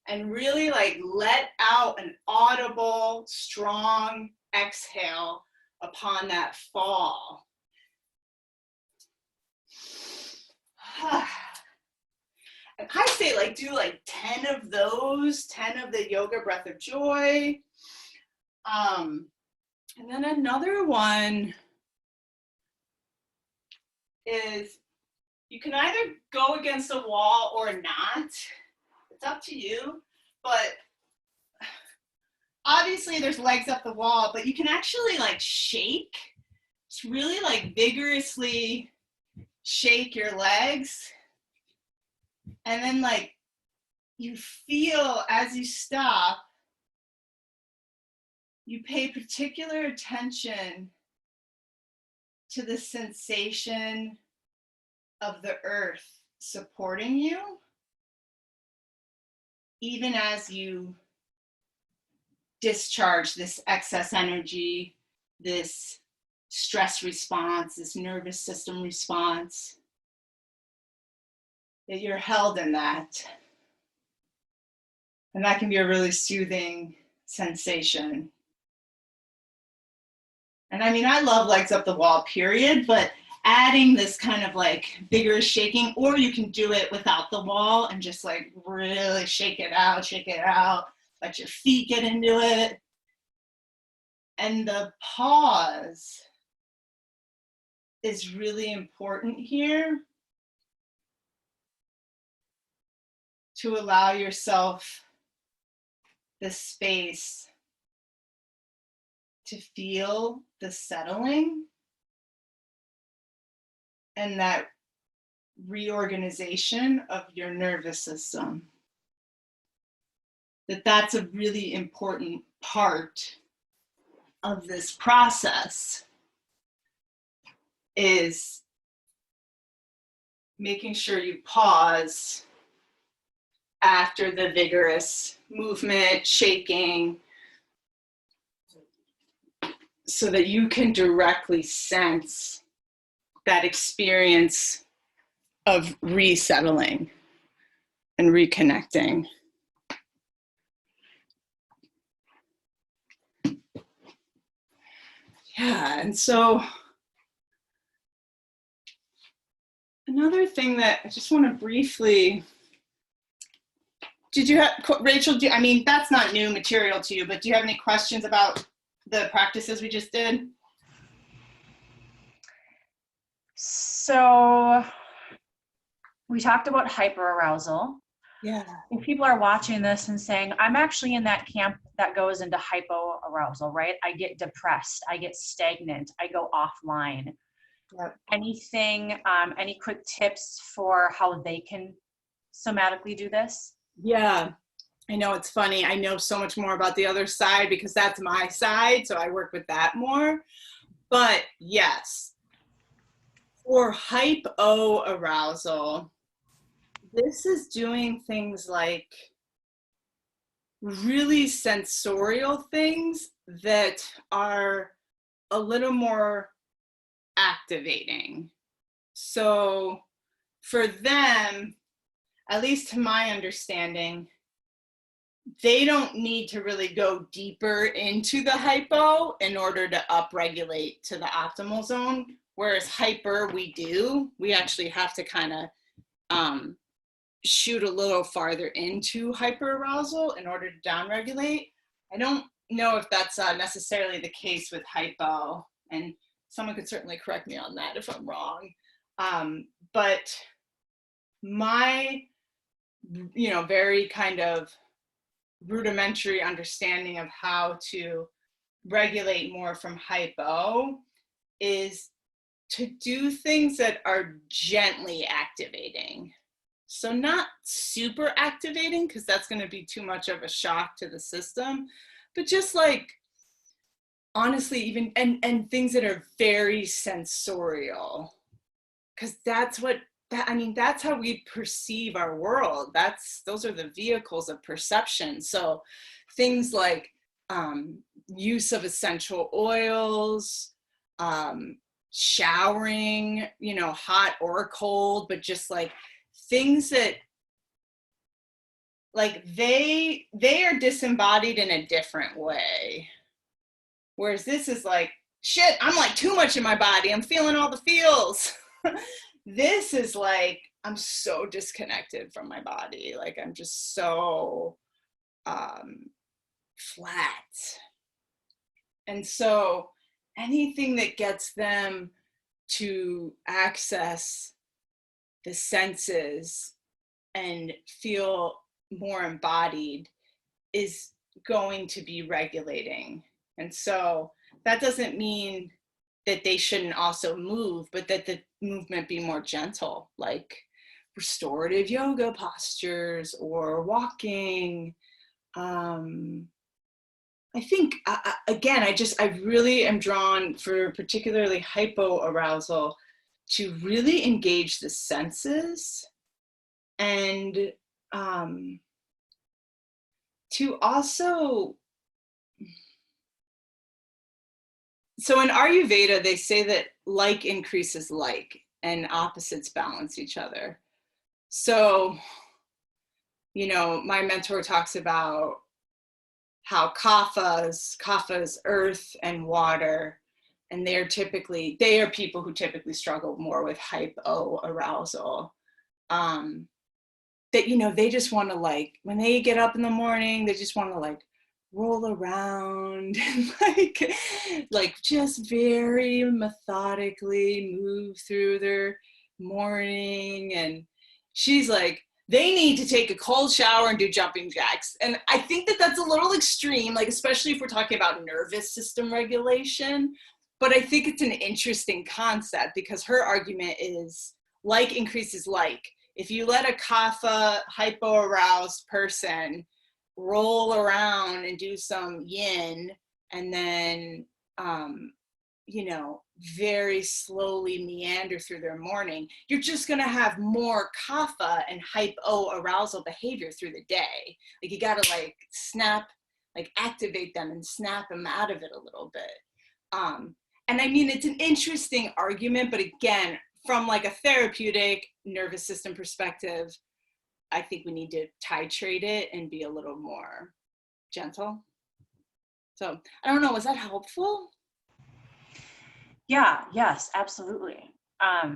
and really like let out an audible, strong exhale upon that fall. And I say like do like 10 of those, 10 of the yoga breath of joy. And then another one is you can either go against a wall or not. It's up to you, but obviously there's legs up the wall, but you can actually like shake. Just really like vigorously shake your legs. And then like you feel as you stop, you pay particular attention to the sensation of the earth supporting you, even as you discharge this excess energy, this stress response, this nervous system response, that you're held in that. And that can be a really soothing sensation. And I mean, I love legs up the wall, period, but adding this kind of like vigorous shaking, or you can do it without the wall and just like really shake it out, let your feet get into it. And the pause is really important here, to allow yourself the space to feel the settling and that reorganization of your nervous system. That's a really important part of this process, is making sure you pause after the vigorous movement, shaking, so that you can directly sense that experience of resettling and reconnecting. Yeah, and so another thing that I just want to briefly, did you have, Rachel, I mean, that's not new material to you, but do you have any questions about the practices we just did? So we talked about hyperarousal. Yeah. If people are watching this and saying, I'm actually in that camp that goes into hypoarousal, right? I get depressed, I get stagnant, I go offline. Yep. Anything, any quick tips for how they can somatically do this? Yeah, I know, it's funny. I know so much more about the other side because that's my side, so I work with that more. But yes, for hypoarousal, this is doing things like really sensorial things that are a little more activating. So for them, at least to my understanding, they don't need to really go deeper into the hypo in order to upregulate to the optimal zone. Whereas hyper, we actually have to kind of shoot a little farther into hyperarousal in order to downregulate. I don't know if that's necessarily the case with hypo, and someone could certainly correct me on that if I'm wrong. But my, very kind of rudimentary understanding of how to regulate more from hypo is to do things that are gently activating. So not super activating, because that's going to be too much of a shock to the system, but just like, honestly, even, and things that are very sensorial, because that's how we perceive our world. Those are the vehicles of perception. So things like use of essential oils, showering, hot or cold, but just like things that, like, they are disembodied in a different way. Whereas this is like, shit, I'm like too much in my body. I'm feeling all the feels. This is like, I'm so disconnected from my body. Like, I'm just so flat. And so anything that gets them to access the senses and feel more embodied is going to be regulating. And so that doesn't mean that they shouldn't also move, but that the movement be more gentle, like restorative yoga postures or walking. I think, again, I really am drawn, for particularly hypoarousal, to really engage the senses And to also, so in Ayurveda, they say that like increases like and opposites balance each other. So, my mentor talks about how kapha is earth and water, and they are people who typically struggle more with hypoarousal. That, they just want to when they get up in the morning, they just want to roll around and just very methodically move through their morning. And she's like, they need to take a cold shower and do jumping jacks. And I think that that's a little extreme, especially if we're talking about nervous system regulation. But I think it's an interesting concept because her argument is like increases like. If you let a kapha hypoaroused person roll around and do some yin and then, very slowly meander through their morning, you're just going to have more kapha and hypoarousal behavior through the day. You got to snap, activate them and snap them out of it a little bit. And I mean, it's an interesting argument, but again, from a therapeutic nervous system perspective, I think we need to titrate it and be a little more gentle. So I don't know, was that helpful? Yeah, yes, absolutely. I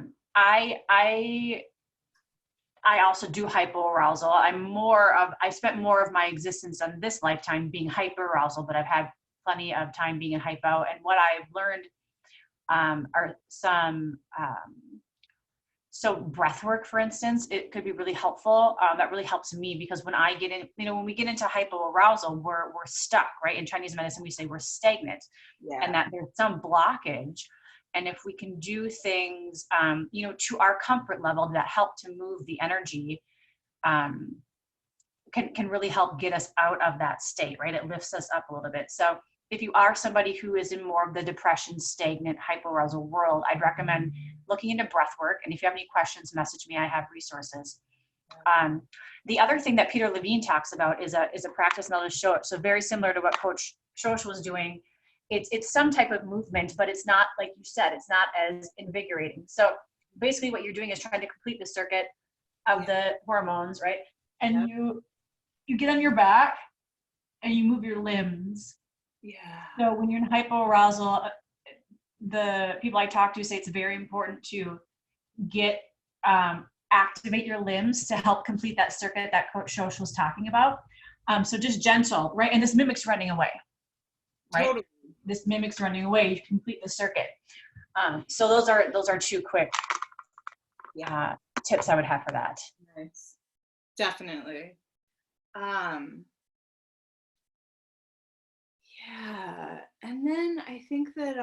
also do hypoarousal. I spent more of my existence on this lifetime being hyperarousal, but I've had plenty of time being in hypo. And what I've learned are some, so breath work, for instance, it could be really helpful. That really helps me because when I get in, when we get into hypoarousal, we're stuck, right? In Chinese medicine, we say we're stagnant, and that there's some blockage. And if we can do things, to our comfort level that help to move the energy, can really help get us out of that state, right? It lifts us up a little bit. So if you are somebody who is in more of the depression, stagnant, hypoarousal world, I'd recommend looking into breath work. And if you have any questions, message me. I have resources. The other thing that Peter Levine talks about is a practice known as Shosh. So very similar to what Coach Shosh was doing. It's some type of movement, but it's not, like you said, it's not as invigorating. So basically what you're doing is trying to complete the circuit of the hormones, right? And you get on your back and you move your limbs. Yeah. So when you're in hypoarousal, the people I talk to say it's very important to activate your limbs to help complete that circuit that Coach Shosh was talking about. So just gentle, right? And this mimics running away, right? Totally. This mimics running away. You complete the circuit. So those are two quick tips I would have for that. Nice. Definitely. Yeah. And then I think that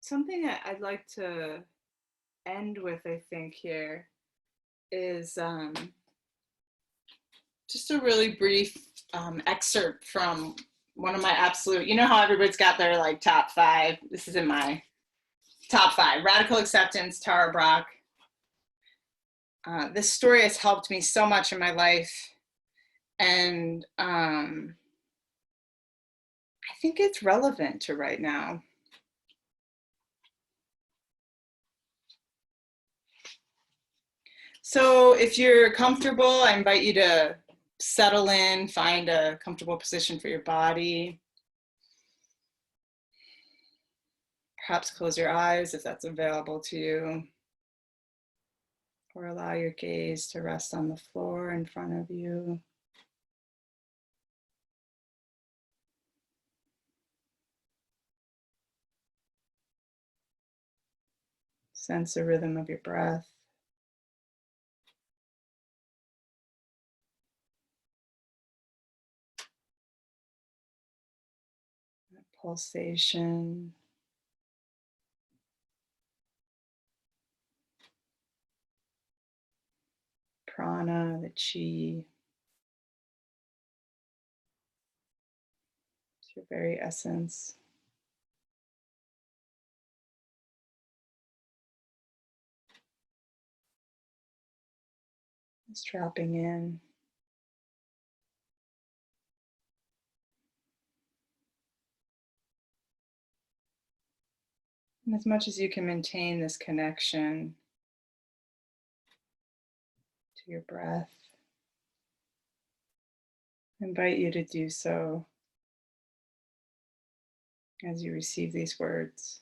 something that I'd like to end with, I think, here is just a really brief excerpt from one of my absolute, how everybody's got their top 5. This is in my top 5. Radical Acceptance, Tara Brach. This story has helped me so much in my life. And I think it's relevant to right now. So if you're comfortable, I invite you to settle in, find a comfortable position for your body. Perhaps close your eyes if that's available to you. Or allow your gaze to rest on the floor in front of you. Sense the rhythm of your breath. Pulsation. Prana, the chi. It's your very essence. Just dropping in. And as much as you can maintain this connection to your breath, I invite you to do so as you receive these words.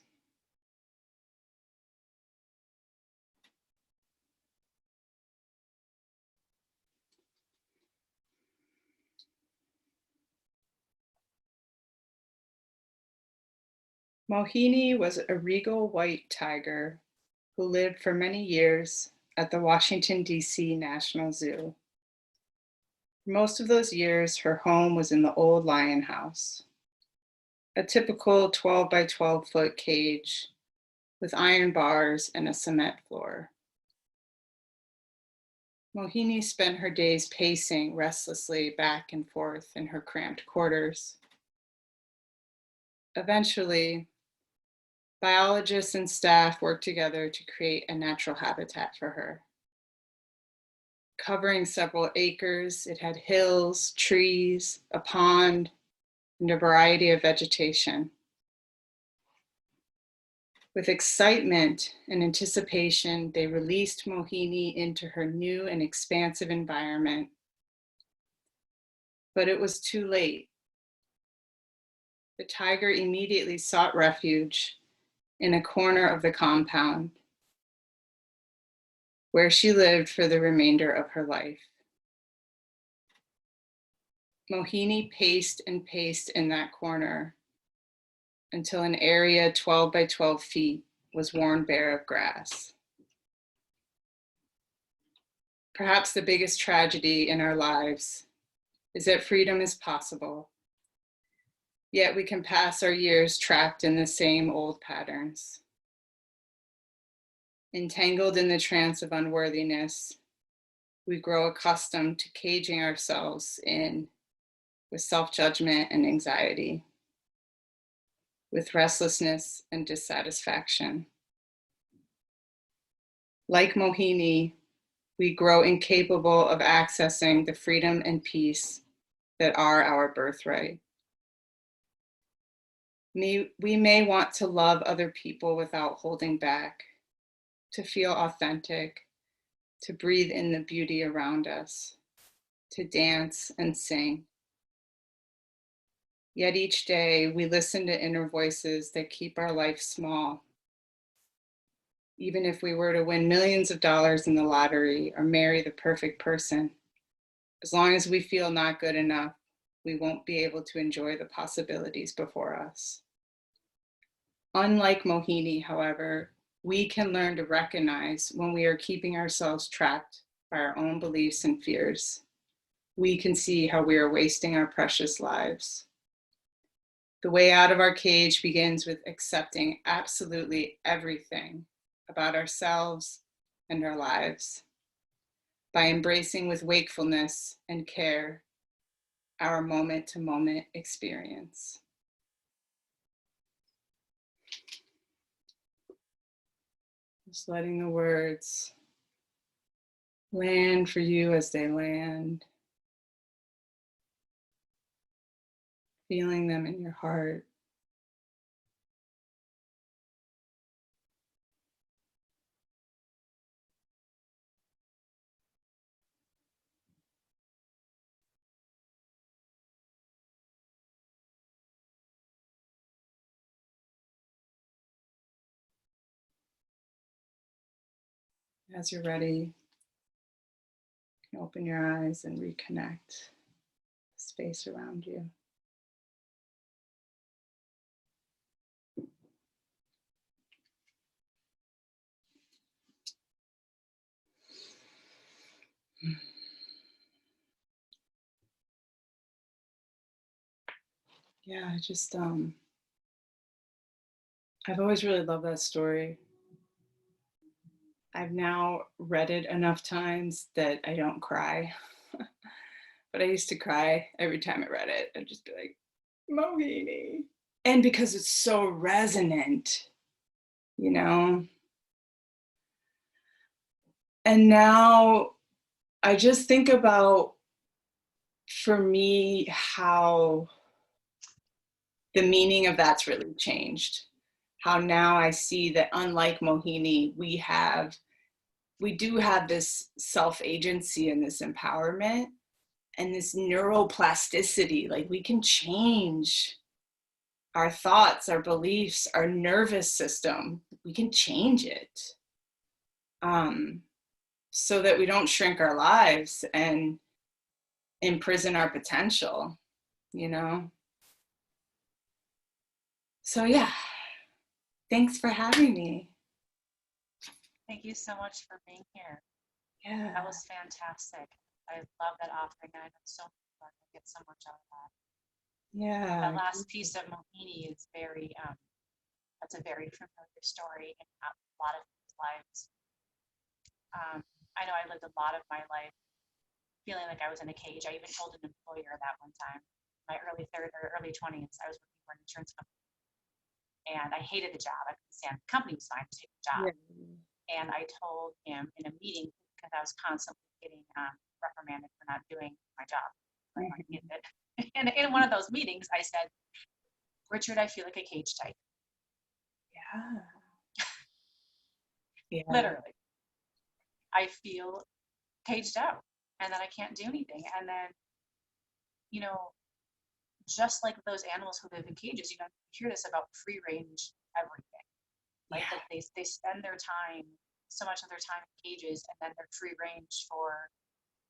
Mohini was a regal white tiger who lived for many years at the Washington, D.C. National Zoo. For most of those years, her home was in the old lion house, a typical 12 by 12 foot cage with iron bars and a cement floor. Mohini spent her days pacing restlessly back and forth in her cramped quarters. Eventually, biologists and staff worked together to create a natural habitat for her. Covering several acres, it had hills, trees, a pond, and a variety of vegetation. With excitement and anticipation, they released Mohini into her new and expansive environment. But it was too late. The tiger immediately sought refuge in a corner of the compound, where she lived for the remainder of her life. Mohini paced and paced in that corner until an area 12 by 12 feet was worn bare of grass. Perhaps the biggest tragedy in our lives is that freedom is possible, yet we can pass our years trapped in the same old patterns. Entangled in the trance of unworthiness, we grow accustomed to caging ourselves in with self-judgment and anxiety, with restlessness and dissatisfaction. Like Mohini, we grow incapable of accessing the freedom and peace that are our birthright. We may want to love other people without holding back, to feel authentic, to breathe in the beauty around us, to dance and sing. Yet each day we listen to inner voices that keep our life small. Even if we were to win millions of dollars in the lottery or marry the perfect person, as long as we feel not good enough, we won't be able to enjoy the possibilities before us. Unlike Mohini, however, we can learn to recognize when we are keeping ourselves trapped by our own beliefs and fears. We can see how we are wasting our precious lives. The way out of our cage begins with accepting absolutely everything about ourselves and our lives, by embracing with wakefulness and care our moment-to-moment experience. Just letting the words land for you as they land. Feeling them in your heart. As you're ready, you can open your eyes and reconnect the space around you. Yeah, I've always really loved that story. I've now read it enough times that I don't cry. But I used to cry every time I read it. I'd just be like, Mohini. And because it's so resonant, And now I just think about, for me, how the meaning of that's really changed. How now I see that, unlike Mohini, we do have this self-agency and this empowerment and this neuroplasticity. Like, we can change our thoughts, our beliefs, our nervous system. We can change it, so that we don't shrink our lives and imprison our potential, you know? So yeah, thanks for having me. Thank you so much for being here. Yeah. That was fantastic. I love that offering, and I know so many people are going to get so much out of that. Yeah. That last piece of Mohini is very, that's a very familiar story in a lot of people's lives. I know I lived a lot of my life feeling like I was in a cage. I even told an employer that one time, my early 20s, I was working for an insurance company, and I hated the job. I couldn't stand the company was fine, to take the job. Yeah. And I told him in a meeting, because I was constantly getting reprimanded for not doing my job. And in one of those meetings, I said, Richard, I feel like a cage type. Yeah. Yeah. Literally. I feel caged out and that I can't do anything. And then, you know, just like those animals who live in cages, you know, you hear this about free range everything. Like that they spend their time, so much of their time in cages, and then they're free range for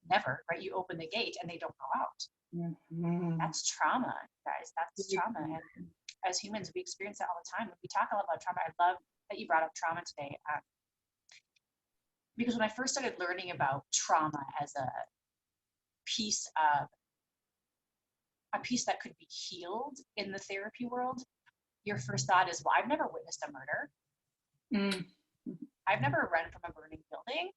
never, right? You open the gate and they don't go out. Mm-hmm. That's trauma, guys. That's trauma. And as humans, we experience that all the time. We talk a lot about trauma. I love that you brought up trauma today. Because when I first started learning about trauma as a piece that could be healed in the therapy world, your first thought is, well, I've never witnessed a murder. Mm-hmm. I've never run from a burning building.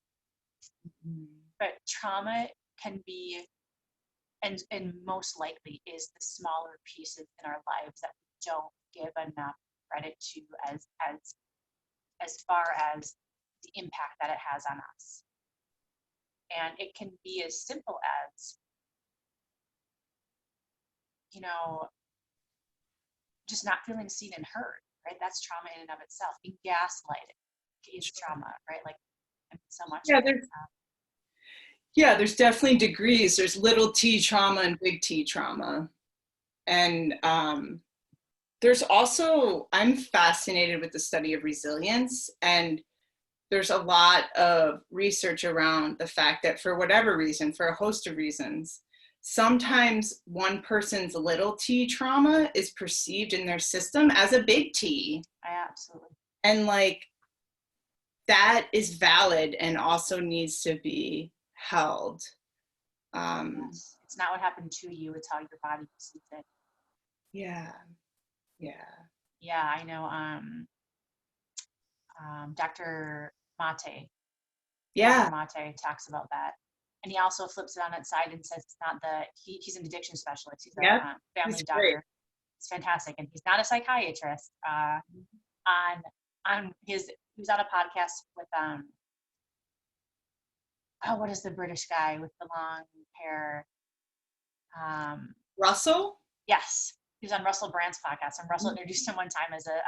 Mm-hmm. But trauma can be, and most likely is, the smaller pieces in our lives that we don't give enough credit to as far as the impact that it has on us. And it can be as simple as, you know, just not feeling seen and heard, right? That's trauma in and of itself. Being gaslighted is trauma, right? Like, so much. Yeah, there's definitely degrees. There's little t trauma and big T trauma. And there's also, I'm fascinated with the study of resilience, and there's a lot of research around the fact that, for whatever reason, for a host of reasons, sometimes one person's little t trauma is perceived in their system as a big T. Absolutely. And like, that is valid and also needs to be held. Yes. It's not what happened to you, it's how your body perceives it. Yeah. Yeah, I know. Dr. Mate. Yeah. Dr. Mate talks about that. And he also flips it on its side and says it's not he's an addiction specialist. He's a family doctor. Great. It's fantastic. And he's not a psychiatrist. He was on a podcast with, what is the British guy with the long hair? Russell? Yes. He was on Russell Brand's podcast, and Russell introduced him one time as a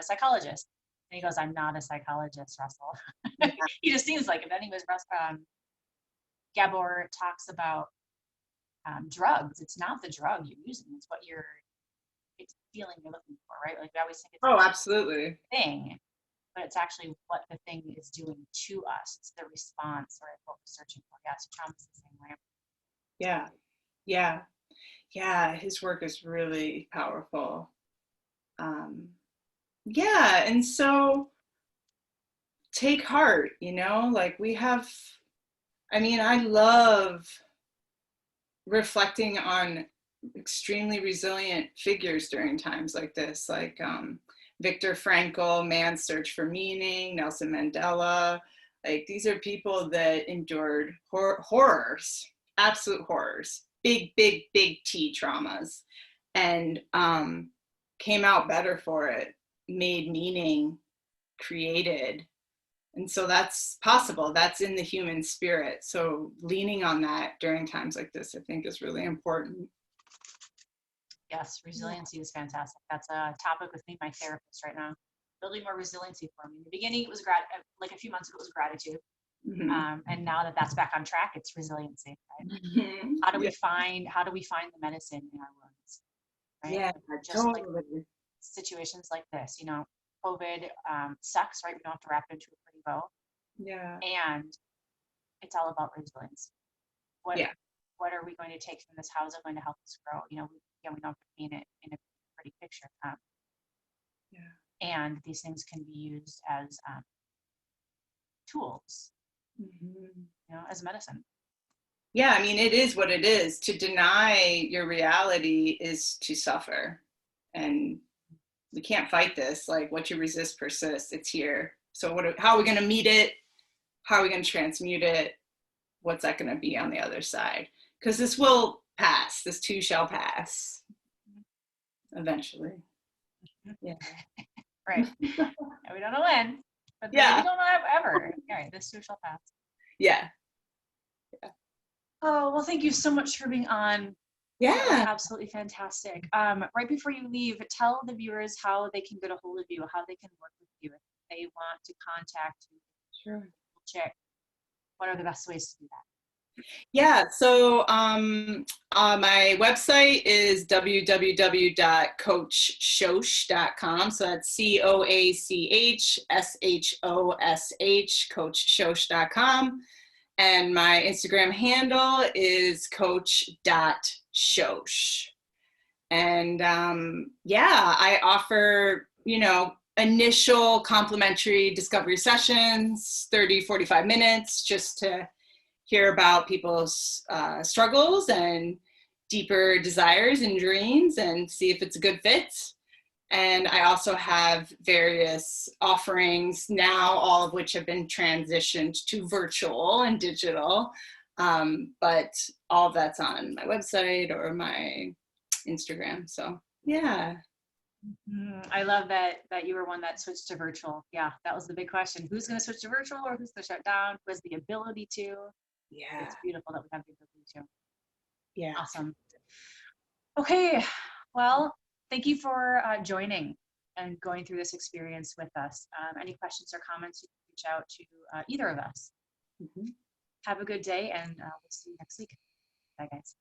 psychologist. And he goes, I'm not a psychologist, Russell. He just seems like it. Then he was, Gabor talks about drugs. It's not the drug you're using. It's it's the feeling you're looking for, right? Like, we always think it's absolutely thing, but it's actually what the thing is doing to us. It's the response, or what we're searching for. Yes, trauma's the same way. Yeah, his work is really powerful. And so take heart, like I love reflecting on extremely resilient figures during times like this, like Viktor Frankl, Man's Search for Meaning, Nelson Mandela. Like, these are people that endured horrors, absolute horrors, big T traumas, and came out better for it, made meaning, created, And so that's possible. That's in the human spirit. So leaning on that during times like this, I think, is really important. Yes, resiliency is fantastic. That's a topic with me, my therapist right now. Building more resiliency for me. In the beginning, it was like a few months ago, it was gratitude. And now that that's back on track, it's resiliency. Right? How do we find the medicine in our wounds? Right? Yeah, just totally. like situations like this, COVID sucks, right? We don't have to wrap it into a pretty bow. Yeah. And it's all about resilience. What are we going to take from this? How is it going to help us grow? We don't have to paint it in a pretty picture. And these things can be used as tools, as medicine. Yeah, I mean, it is what it is. To deny your reality is to suffer. And we can't fight this. Like, what you resist persists. It's here. So how are we going to meet it? How are we going to transmute it? What's that going to be on the other side? Because this will pass. This too shall pass eventually. Yeah. Right. And we don't know when, but we don't know ever. All right, this too shall pass. Yeah. Oh, well, thank you so much for being on. Yeah. That was absolutely fantastic. Right before you leave, tell the viewers how they can get a hold of you, how they can work with you if they want to contact you. Sure. Check. What are the best ways to do that? Yeah, so my website is www.coachshosh.com. So that's CoachShosh, coachshosh.com. And my Instagram handle is coach.shosh. And I offer, initial complimentary discovery sessions, 30, 45 minutes, just to hear about people's struggles and deeper desires and dreams and see if it's a good fit. And I also have various offerings now, all of which have been transitioned to virtual and digital. But all of that's on my website or my Instagram. So, yeah. I love that you were one that switched to virtual. Yeah, that was the big question. Who's going to switch to virtual, or who's going to shut down? Who has the ability to? Yeah. It's beautiful that we have the ability to. Yeah. Awesome. Okay. Well, thank you for joining and going through this experience with us. Any questions or comments, you can reach out to either of us. Have a good day, and we'll see you next week. Bye, guys.